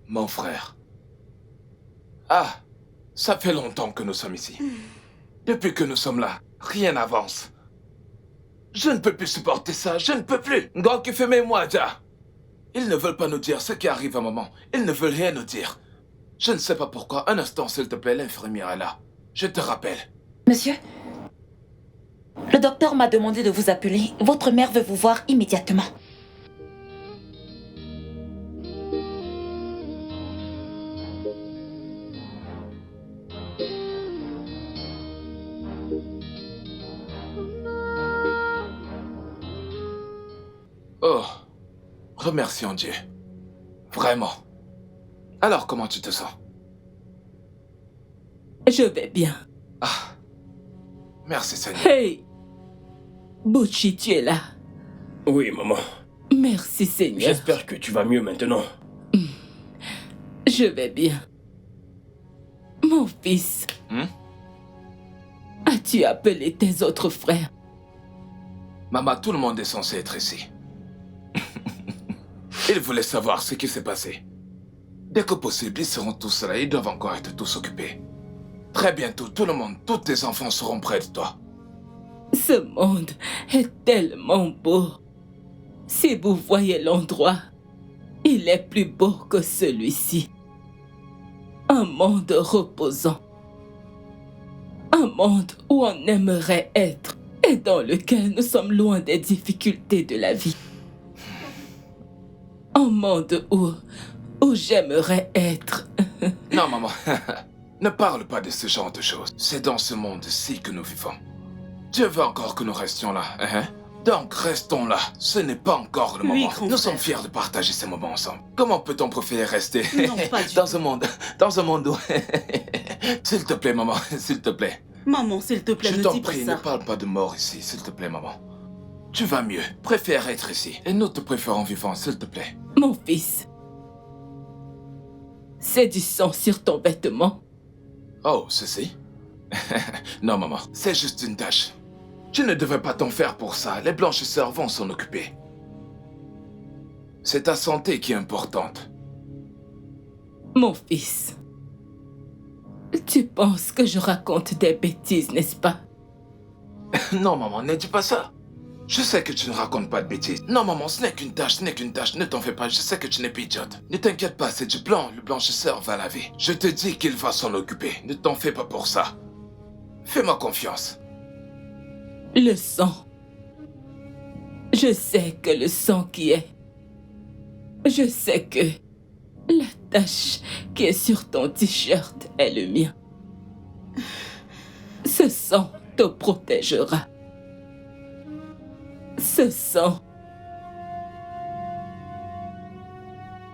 Mon frère. Ah, ça fait longtemps que nous sommes ici. Depuis que nous sommes là, rien n'avance. Je ne peux plus supporter ça, je ne peux plus. Ils ne veulent pas nous dire ce qui arrive à maman. Ils ne veulent rien nous dire. Je ne sais pas pourquoi. Un instant, s'il te plaît, l'infirmière est là. Je te rappelle. Monsieur, le docteur m'a demandé de vous appeler. Votre mère veut vous voir immédiatement. Oh, remercions Dieu. Vraiment. Alors, comment tu te sens? Je vais bien. Ah, merci Seigneur. Hey! Bouchi, tu es là. Oui, maman. Merci Seigneur. J'espère que tu vas mieux maintenant. Je vais bien. Mon fils. As-tu appelé tes autres frères? Maman, tout le monde est censé être ici. Ils voulaient savoir ce qui s'est passé. Dès que possible, ils seront tous là. Ils doivent encore être tous occupés. Très bientôt, tout le monde, tous tes enfants seront près de toi. Ce monde est tellement beau. Si vous voyez l'endroit, il est plus beau que celui-ci. Un monde reposant. Un monde où on aimerait être et dans lequel nous sommes loin des difficultés de la vie. Un monde où j'aimerais être. Non, maman. Ne parle pas de ce genre de choses. C'est dans ce monde-ci que nous vivons. Dieu veut encore que nous restions là. Donc, restons là. Ce n'est pas encore le moment. Nous sommes fiers de partager ces moments ensemble. Comment peut-on préférer rester Non, pas du dans un monde où... S'il te plaît, maman, s'il te plaît. Maman, s'il te plaît, Je ne t'en dis pas prie, ça. ne parle pas de mort ici, s'il te plaît, maman. Tu vas mieux. Préfère être ici. Et nous te préférons vivants, s'il te plaît. Mon fils, c'est du sang sur ton vêtement. Oh, ceci? Non, maman, c'est juste une tâche. Tu ne devrais pas t'en faire pour ça. Les blanchisseurs vont s'en occuper. C'est ta santé qui est importante. Mon fils, tu penses que je raconte des bêtises, n'est-ce pas? Non, maman, ne dis pas ça. Je sais que tu ne racontes pas de bêtises. Non, maman, ce n'est qu'une tâche, ce n'est qu'une tâche. Ne t'en fais pas, je sais que tu n'es pas idiote. Ne t'inquiète pas, c'est du blanc. Le blanchisseur va laver. Je te dis qu'il va s'en occuper. Ne t'en fais pas pour ça. Fais-moi confiance. Le sang. Je sais que le sang qui est. Je sais que la tache qui est sur ton t-shirt est le mien. Ce sang te protégera. Ce sang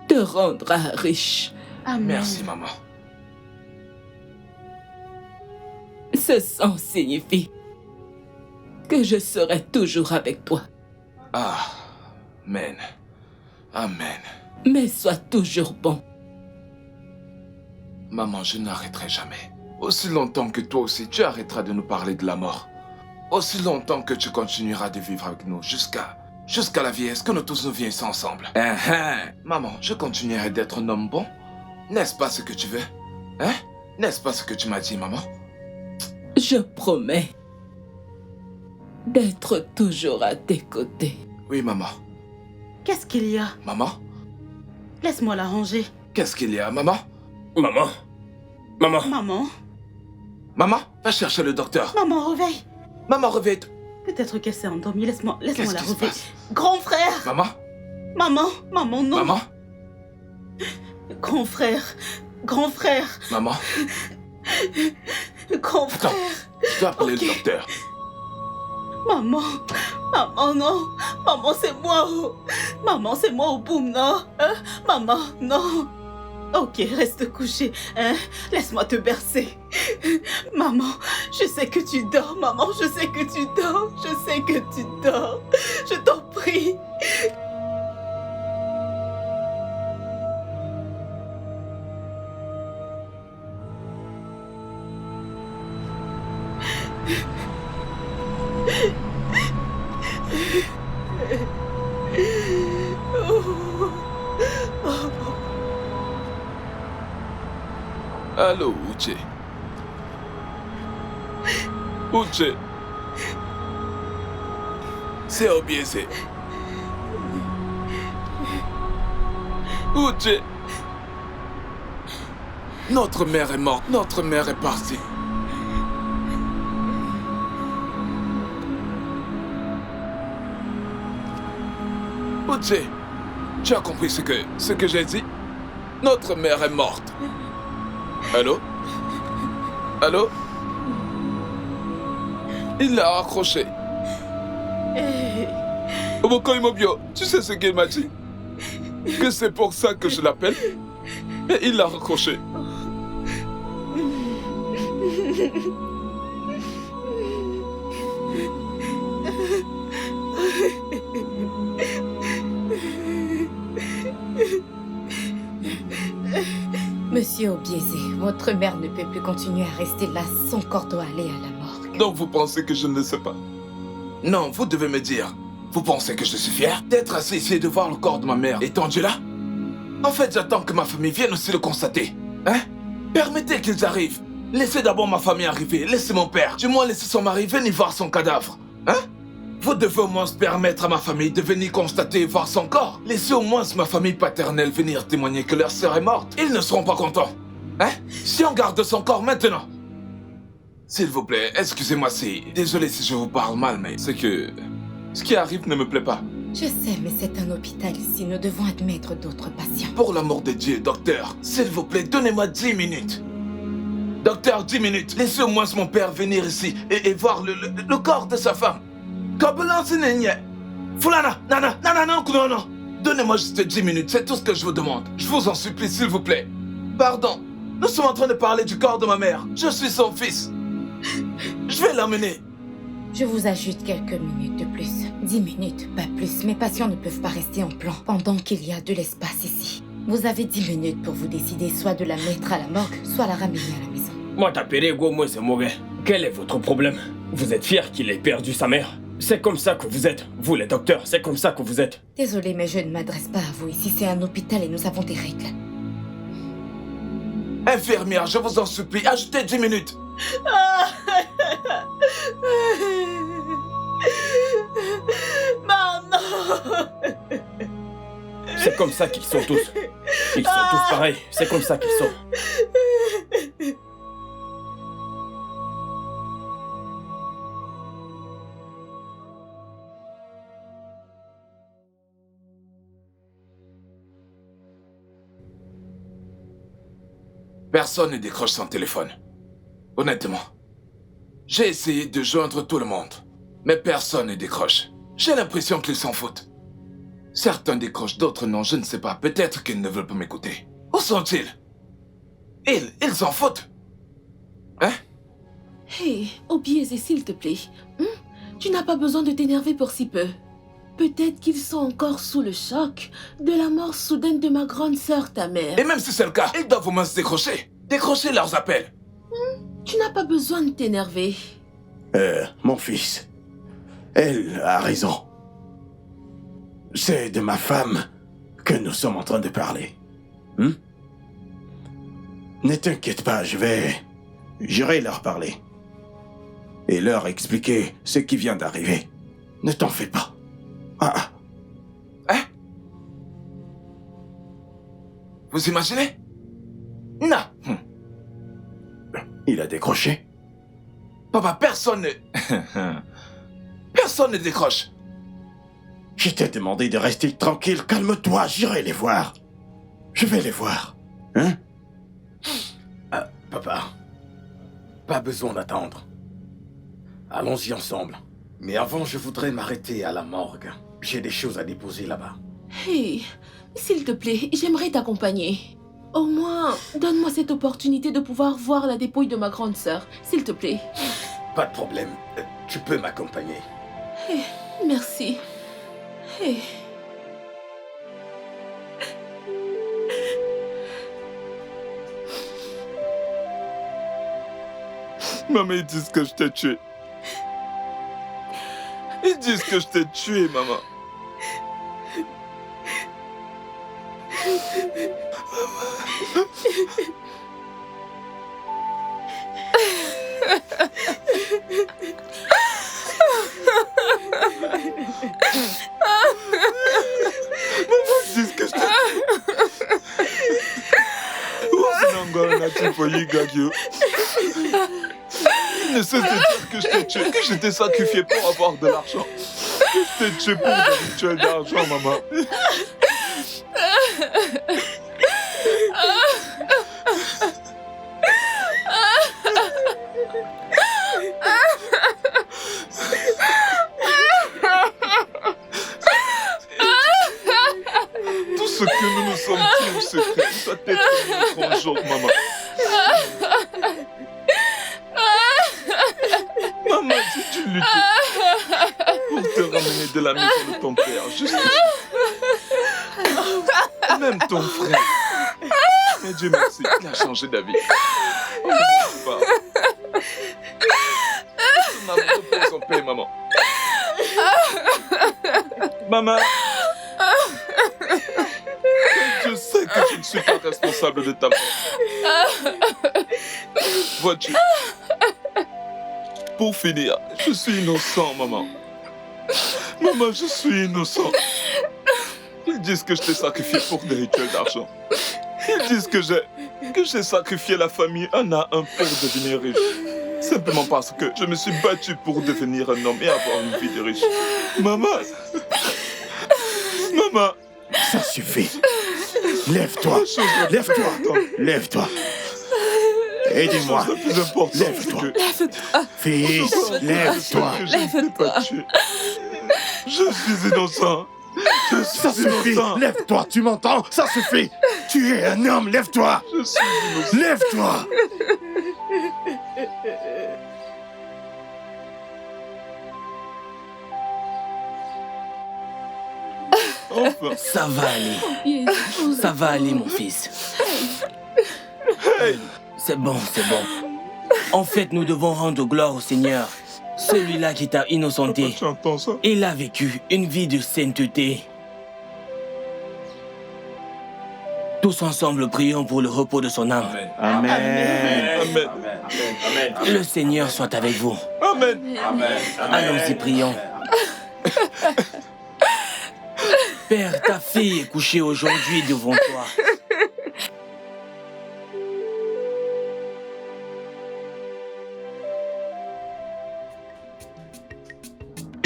te rendra riche. Amen. Merci, maman. Ce sang signifie que je serai toujours avec toi. Amen. Amen. Mais sois toujours bon. Maman, je n'arrêterai jamais. Aussi longtemps que toi aussi, tu arrêteras de nous parler de la mort. Aussi longtemps que tu continueras de vivre avec nous jusqu'à la vieillesse, que nous tous nous vieillissons ensemble. Maman, je continuerai d'être un homme bon. N'est-ce pas ce que tu veux? Hein? N'est-ce pas ce que tu m'as dit, maman? Je promets d'être toujours à tes côtés. Oui, maman. Qu'est-ce qu'il y a? Maman? Laisse-moi la ranger. Qu'est-ce qu'il y a, maman? Maman? Maman? Maman? Maman, va chercher le docteur. Maman, réveille. Maman, réveille. Peut-être qu'elle s'est endormie. Laisse-moi la Qu'est-ce qui se réveiller. passe? Grand frère! Maman? Maman, non. Maman? Grand frère. Grand frère. Maman? Grand frère. Attends, je dois appeler le docteur. Maman, non. Maman, c'est moi. Maman, c'est moi au boum, non. Maman, non. Ok, reste couché. Laisse-moi te bercer. Maman, je sais que tu dors. Maman, je sais que tu dors. Je sais que tu dors. Je t'en prie. Allô, Uche. Uche. C'est Obiese. Uche. Notre mère est morte. Notre mère est partie. Uche, tu as compris ce que j'ai dit? Notre mère est morte. Allô? Allô? Il l'a raccroché. Oboko Imobio, tu sais ce qu'il m'a dit? Que c'est pour ça que je l'appelle? Et il l'a raccroché. Monsieur Obiese, votre mère ne peut plus continuer à rester là. Son corps doit aller à la morgue. Donc vous pensez que je ne le sais pas? Non, vous devez me dire. Vous pensez que je suis fier d'être assis ici et de voir le corps de ma mère étendu là? En fait, j'attends que ma famille vienne aussi le constater. Hein? Permettez qu'ils arrivent. Laissez d'abord ma famille arriver. Laissez mon père. Du moins, laissez son mari venir voir son cadavre. Hein? Vous devez au moins permettre à ma famille de venir constater et voir son corps. Laissez au moins ma famille paternelle venir témoigner que leur sœur est morte. Ils ne seront pas contents. Hein? Si on garde son corps maintenant. S'il vous plaît, excusez-moi si... Désolé si je vous parle mal, mais c'est que... Ce qui arrive ne me plaît pas. Je sais, mais c'est un hôpital ici. Nous devons admettre d'autres patients. Pour l'amour de Dieu, docteur, s'il vous plaît, donnez-moi 10 minutes. Docteur, 10 minutes. Laissez au moins mon père venir ici et voir le corps de sa femme. Fulana, non. Donnez-moi juste 10 minutes, c'est tout ce que je vous demande. Je vous en supplie, s'il vous plaît. Pardon, nous sommes en train de parler du corps de ma mère. Je suis son fils. Je vais l'emmener. Je vous ajoute quelques minutes de plus. 10 minutes, pas plus. Mes patients ne peuvent pas rester en plan pendant qu'il y a de l'espace ici. Vous avez 10 minutes pour vous décider soit de la mettre à la morgue, soit la ramener à la maison. Moi, t'appelez Gomo, c'est mauvais. Quel est votre problème? Vous êtes fier qu'il ait perdu sa mère? C'est comme ça que vous êtes. Vous, les docteurs, c'est comme ça que vous êtes. Désolée, mais je ne m'adresse pas à vous. Ici, c'est un hôpital et nous avons des règles. Infirmière, je vous en supplie, ajoutez 10 minutes. Maman! C'est comme ça qu'ils sont tous. Ils sont tous pareils. C'est comme ça qu'ils sont. Personne ne décroche son téléphone. Honnêtement. J'ai essayé de joindre tout le monde, mais personne ne décroche. J'ai l'impression qu'ils s'en foutent. Certains décrochent, d'autres non, je ne sais pas. Peut-être qu'ils ne veulent pas m'écouter. Où sont-ils? Ils s'en foutent. Hein? Hey, Obieze, s'il te plaît. Tu n'as pas besoin de t'énerver pour si peu. Peut-être qu'ils sont encore sous le choc de la mort soudaine de ma grande sœur, ta mère. Et même si c'est le cas, ils doivent au moins se décrocher. Décrocher leurs appels. Tu n'as pas besoin de t'énerver. Mon fils, elle a raison. C'est de ma femme que nous sommes en train de parler. Ne t'inquiète pas, j'irai leur parler. Et leur expliquer ce qui vient d'arriver. Ne t'en fais pas. Hein? Vous imaginez? Non. Il a décroché. Papa, personne ne... Personne ne décroche. Je t'ai demandé de rester tranquille. Calme-toi, j'irai les voir. Je vais les voir. Hein? Papa, pas besoin d'attendre. Allons-y ensemble. Mais avant, je voudrais m'arrêter à la morgue. J'ai des choses à déposer là-bas. Hey, s'il te plaît, j'aimerais t'accompagner. Au moins, donne-moi cette opportunité de pouvoir voir la dépouille de ma grande sœur, s'il te plaît. Pas de problème. Tu peux m'accompagner. Hey, merci. Hey. Maman, ils disent que je t'ai tué. Ils disent que je t'ai tué, maman. Maman, ils disent que je t'ai tué. What's not going to for you, Gagio? Il ne cesse de dire que je t'ai tué, que je t'ai sacrifié pour avoir de l'argent. Que je t'ai tué pour des rituels d'argent, maman. Tout ce que nous nous sommes dit au secret doit être notre jour, maman. Maman, j'ai dû lutter pour te ramener de la maison de ton père, juste même ton frère. Mais Dieu merci, il a changé d'avis. Oh, ton amour repose en paix, maman. Maman, je sais que je ne suis pas responsable de ta mort. Vois-tu? Pour finir, je suis innocent, maman. Maman, je suis innocent. Ils disent que je t'ai sacrifié pour des rituels d'argent. Ils disent que j'ai sacrifié la famille un à un pour devenir riche. Simplement parce que je me suis battu pour devenir un homme et avoir une vie de riche. Maman. Maman. Ça suffit. Lève-toi. Lève-toi. Lève-toi. Aidez-moi. Lève-toi. Fils, lève-toi. Lève-toi. Je suis innocent. Ça suffit. Lève-toi, tu m'entends? Ça suffit. Tu es un homme, lève-toi. Je suis innocent. Lève-toi. Enfin. Ça va aller. Ça va aller, mon fils. Hey. C'est bon, c'est bon. En fait, nous devons rendre gloire au Seigneur. Celui-là qui t'a innocenté. Tu entends ça? Il a vécu une vie de sainteté. Tous ensemble, prions pour le repos de son âme. Amen. Amen. Le Seigneur soit avec vous. Amen. Allons-y, prions. Père, ta fille est couchée aujourd'hui devant toi.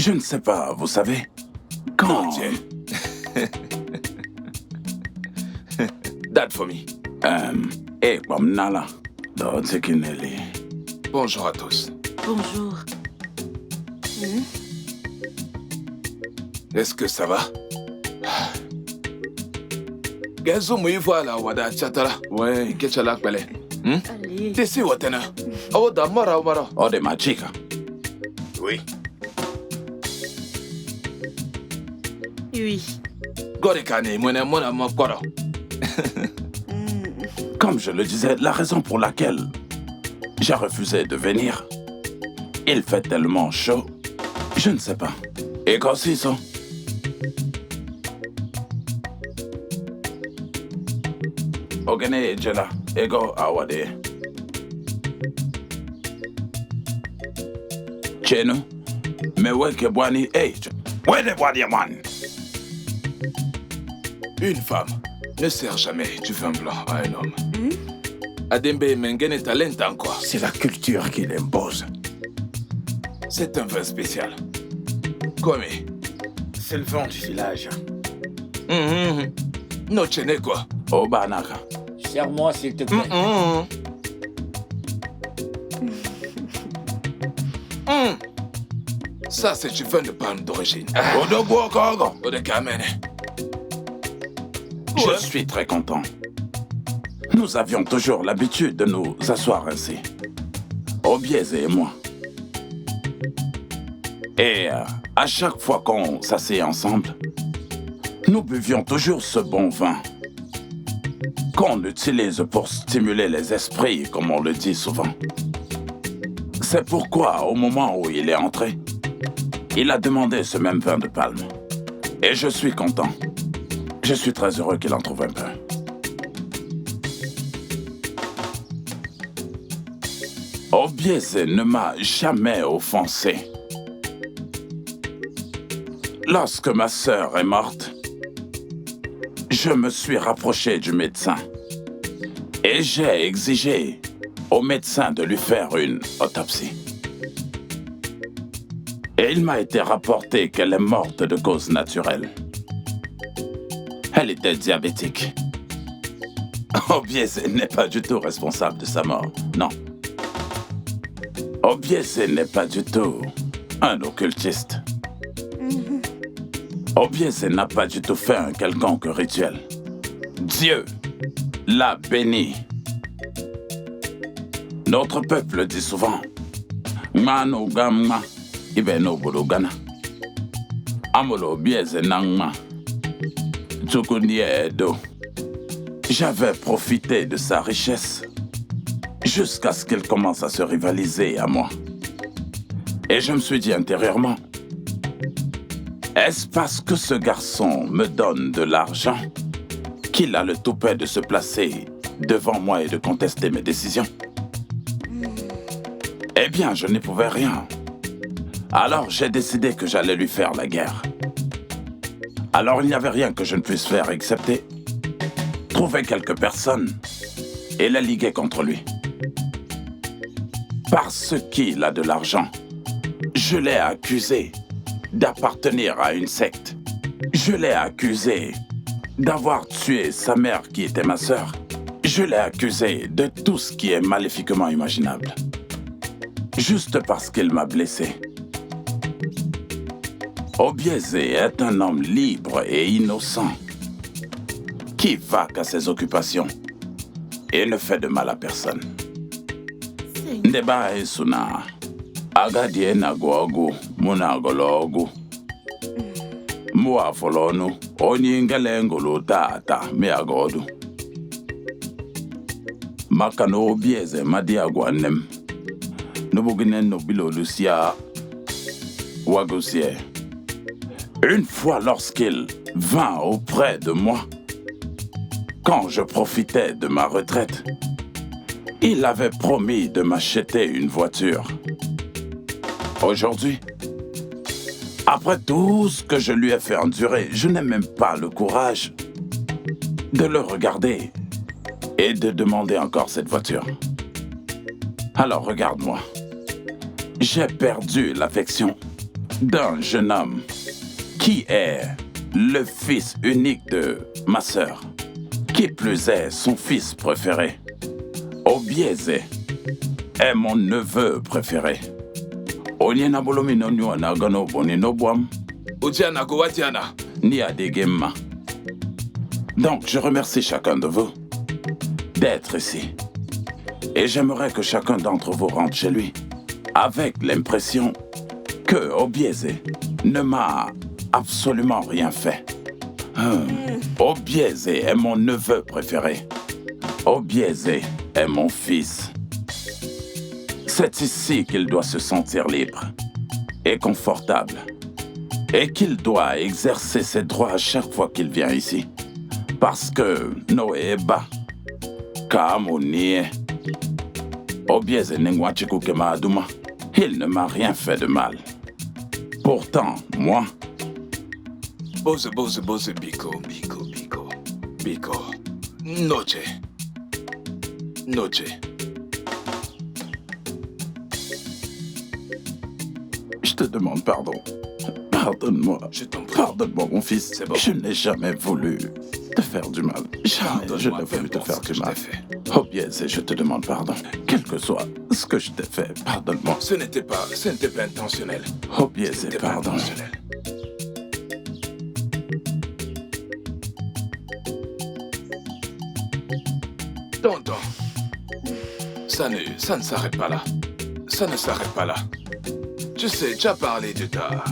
Je ne sais pas, vous savez, quand... Dad for me. Bonjour à tous. Bonjour. Est-ce que ça va? Gazo muivo la wada chatala. Ouais, ketchala kwele. Allez. Tesi watena. Oh, da mara mara. Oh, de ma chica. Oui. Oui. Gorikani, mona mona mokoro. Comme je le disais, la raison pour laquelle j'ai refusé de venir, il fait tellement chaud, je ne sais pas. Et quand c'est ça? Ogene Jela, Ego Awade. Cheno, me weke boani, hey, where the boani man? Une femme ne sert jamais du vin blanc à un homme. Adembe Mengene talent encore. C'est la culture qui l'impose. C'est un vin spécial. Comme C'est le vent du village. No chene quoi. Obanaka. Serre-moi, s'il te plaît. Ça, c'est du vin de palme d'origine. Odoguokogo. Odekamene. Je suis très content. Nous avions toujours l'habitude de nous asseoir ainsi. Obieze et moi. Et à chaque fois qu'on s'asseyait ensemble, nous buvions toujours ce bon vin qu'on utilise pour stimuler les esprits, comme on le dit souvent. C'est pourquoi, au moment où il est entré, il a demandé ce même vin de palme. Et je suis content. Je suis très heureux qu'il en trouve un peu. Obieze ne m'a jamais offensé. Lorsque ma sœur est morte, je me suis rapproché du médecin et j'ai exigé au médecin de lui faire une autopsie. Et il m'a été rapporté qu'elle est morte de cause naturelle. Elle était diabétique. Obieze n'est pas du tout responsable de sa mort, non. Obieze n'est pas du tout un occultiste. Obieze n'a pas du tout fait un quelconque rituel. Dieu l'a béni. Notre peuple dit souvent Mano gamma ibeno bologana. Amolo Obieze nangma. Tukunie edo. J'avais profité de sa richesse jusqu'à ce qu'il commence à se rivaliser à moi. Et je me suis dit intérieurement, est-ce parce que ce garçon me donne de l'argent qu'il a le toupet de se placer devant moi et de contester mes décisions? Eh bien, je n'y pouvais rien. Alors j'ai décidé que j'allais lui faire la guerre. Alors il n'y avait rien que je ne puisse faire excepté trouver quelques personnes et les liguer contre lui. Parce qu'il a de l'argent, je l'ai accusé d'appartenir à une secte. Je l'ai accusé d'avoir tué sa mère qui était ma sœur. Je l'ai accusé de tout ce qui est maléfiquement imaginable. Juste parce qu'il m'a blessé. Obieze est un homme libre et innocent qui vaque à ses occupations et ne fait de mal à personne. Ndeba esuna agadie na gogu munagologu muafolonu onyingelengolo tata meagodu makano Obieze madiagwanem nubuginen nobilo lucia wagosie. Une fois lorsqu'il vint auprès de moi, quand je profitais de ma retraite, il avait promis de m'acheter une voiture. Aujourd'hui, après tout ce que je lui ai fait endurer, je n'ai même pas le courage de le regarder et de demander encore cette voiture. Alors regarde-moi. J'ai perdu l'affection d'un jeune homme qui est le fils unique de ma sœur, qui plus est son fils préféré. Obieze est mon neveu préféré. Onyena bolomino nyuana gano bonino boam. Odiana Gowatiana. Ni adegema. Donc, je remercie chacun de vous d'être ici. Et j'aimerais que chacun d'entre vous rentre chez lui avec l'impression que Obieze ne m'a absolument rien fait. Obieze est mon neveu préféré. Obieze est mon fils. C'est ici qu'il doit se sentir libre et confortable. Et qu'il doit exercer ses droits à chaque fois qu'il vient ici. Parce que Noéba, Kamonie, Obieze Nengwachiku Kemaduma, il ne m'a rien fait de mal. Pourtant, moi... Bose, Biko. Noche. Je te demande pardon. Pardonne-moi. Pardonne-moi, mon fils. C'est bon. Je n'ai jamais voulu te faire du mal. Jamais je n'ai voulu te faire du mal. Obieze, je te demande pardon. Quel que soit ce que je t'ai fait, pardonne-moi. Ce n'était pas intentionnel. Obieze, pardon. Tonton, ça ne s'arrête pas là. Ça ne s'arrête pas là. Tu sais, tu as parlé de ta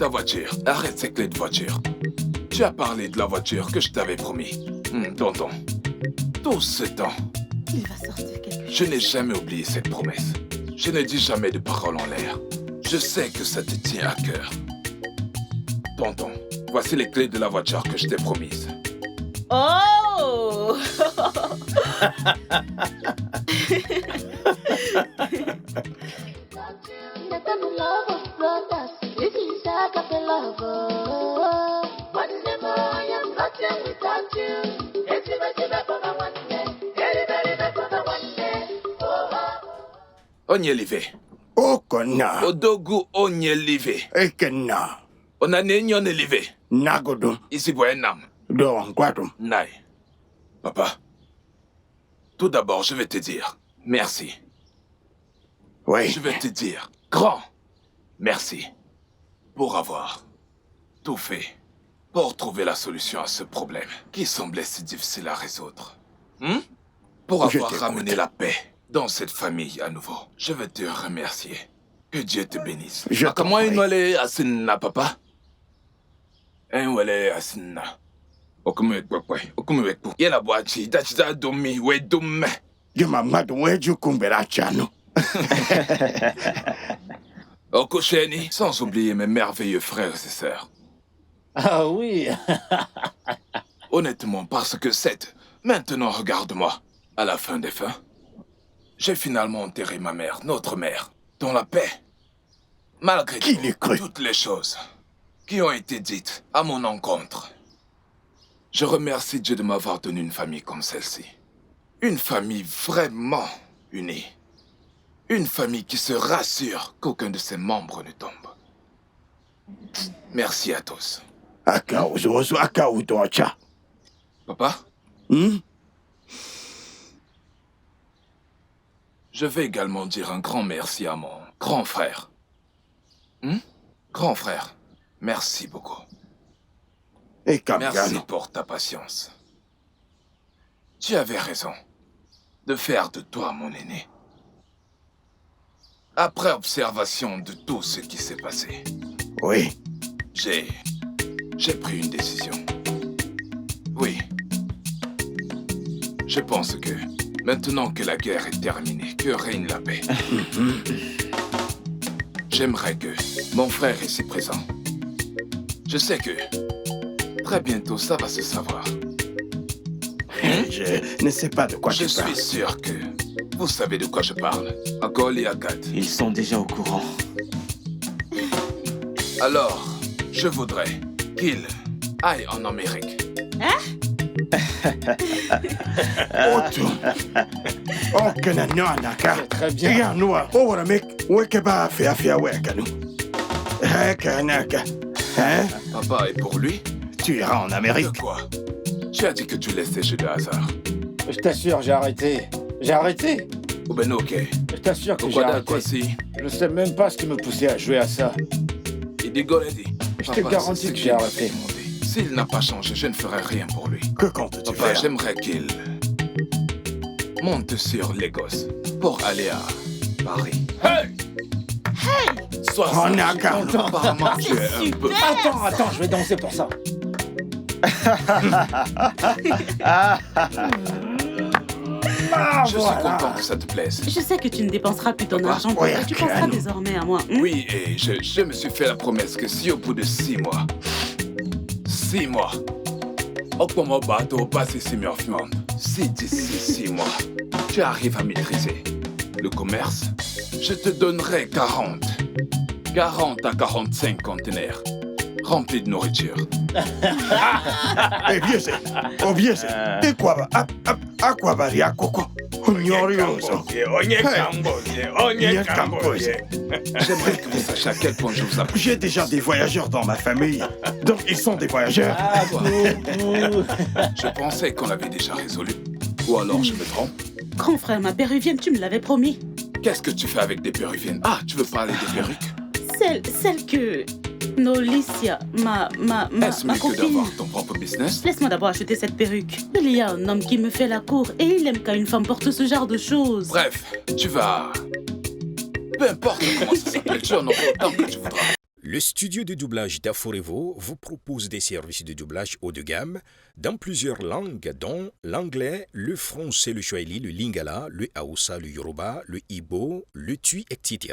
voiture. Arrête ces clés de voiture. Tu as parlé de la voiture que je t'avais promis. Tonton, tout ce temps, Il va sortir quelque chose. je n'ai jamais oublié cette promesse. Je ne dis jamais de paroles en l'air. Je sais que ça te tient à cœur. Tonton, voici les clés de la voiture que je t'ai promise. Oh! Onyelive. Okona. Odogu Onyelive. Ekena. Onanenyon Elive. Nagodo. Ici Boenam. Don Guadum. Nai. Papa, tout d'abord, je vais te dire merci. Oui. Je vais te dire grand merci pour avoir tout fait pour trouver la solution à ce problème qui semblait si difficile à résoudre. Pour avoir ramené la paix dans cette famille à nouveau. Je veux te remercier. Que Dieu te bénisse. Comment il allait à papa? Wale Asina. Okumwekwu. Yela boachi, dachida domi, we dumme. Juma madu weju kumbera chano. Okosheni, sans oublier mes merveilleux frères et sœurs. Ah oui. Honnêtement, parce que maintenant regarde-moi. À la fin des fins, j'ai finalement enterré ma mère, notre mère, dans la paix. Malgré toutes les choses qui ont été dites à mon encontre. Je remercie Dieu de m'avoir donné une famille comme celle-ci. Une famille vraiment unie. Une famille qui se rassure qu'aucun de ses membres ne tombe. Merci à tous. Papa? Je vais également dire un grand merci à mon grand frère. Grand frère, merci beaucoup. Merci pour ta patience. Tu avais raison de faire de toi mon aîné. Après observation de tout ce qui s'est passé. Oui. J'ai pris une décision. Oui. Je pense que maintenant que la guerre est terminée, que règne la paix, j'aimerais que mon frère ici présent, je sais que très bientôt ça va se savoir, Je ne sais pas de quoi je tu parles. suis sûr que vous savez de quoi je parle. Agol et Agat. Ils sont déjà au courant. Alors, je voudrais qu'il aille en Amérique. Très bien. Papa, et pour lui? Tu iras en Amérique. De quoi? Tu as dit que tu laissais chez le hasard. Je t'assure, j'ai arrêté. J'ai arrêté. Oh ben ok. Je t'assure que j'ai Pourquoi arrêté. d'accord, si? Je sais même pas ce qui me poussait à jouer à ça. Il dit Goledi. Je te garantis que j'ai arrêté. S'il n'a pas changé, je ne ferai rien pour lui. Que comptes-tu Papa, faire? j'aimerais qu'il monte sur Lagos pour aller à Paris. Hey! Sois Attends, apparemment tu es un peu... Attends, je vais danser pour ça. Je suis content que ça te plaise. Je sais que tu ne dépenseras plus ton Papa, argent, ouais, et tu penseras désormais à moi. Oui, et je me suis fait la promesse que si au bout de 6 mois, Okpomo bateau passe 6 000 francs. Si d'ici 6 mois, tu arrives à maîtriser le commerce, je te donnerai 40 à 45 conteneurs remplis de nourriture. Eh bien, c'est. Oh bien, c'est. Et quoi? À quoi va dire Coco? J'aimerais que vous sachiez à quel point je vous apprécie. J'ai déjà des voyageurs dans ma famille. Donc, ils sont des voyageurs. Je pensais qu'on l'avait déjà résolu. Ou alors je me trompe. Grand frère, ma péruvienne, tu me l'avais promis. Qu'est-ce que tu fais avec des péruviennes? Ah, tu veux parler des perruques? Celle que... Nolicia, ma Est-ce mieux que copine. d'avoir ton propre business? Laisse-moi d'abord acheter cette perruque. Il y a un homme qui me fait la cour et il aime quand une femme porte ce genre de choses. Bref, tu vas... Peu importe comment ça s'appelle, tu en auras autant que tu voudras. Le studio de doublage d'Aforevo vous propose des services de doublage haut de gamme dans plusieurs langues, dont l'anglais, le français, le swahili, le lingala, le haoussa, le yoruba, le ibo, le tui, etc.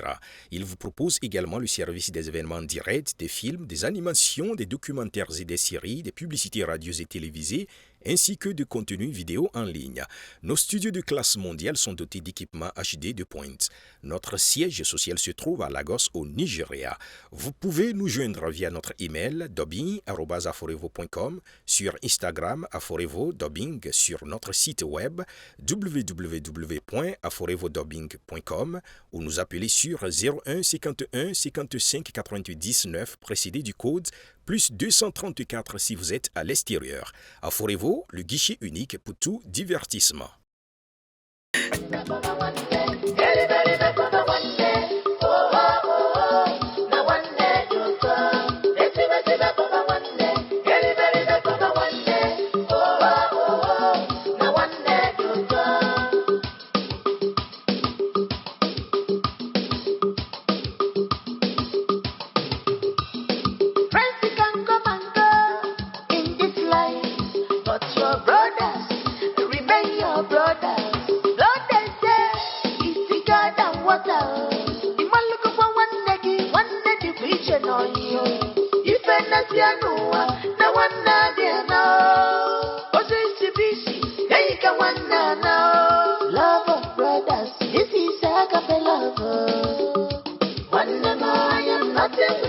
Il vous propose également le service des événements directs, des films, des animations, des documentaires et des séries, des publicités radio et télévisées, ainsi que de contenus vidéo en ligne. Nos studios de classe mondiale sont dotés d'équipements HD de pointe. Notre siège social se trouve à Lagos, au Nigeria. Vous pouvez nous joindre via notre email dubbing@aforevo.com, sur Instagram Aforevo Dubbing, sur notre site web www.aforevodubbing.com ou nous appeler sur 01 51 55 98 9 précédé du code plus 234 si vous êtes à l'extérieur. Aforevo, le guichet unique pour tout divertissement. Love of brothers, this is agape love. One more, I am nothing.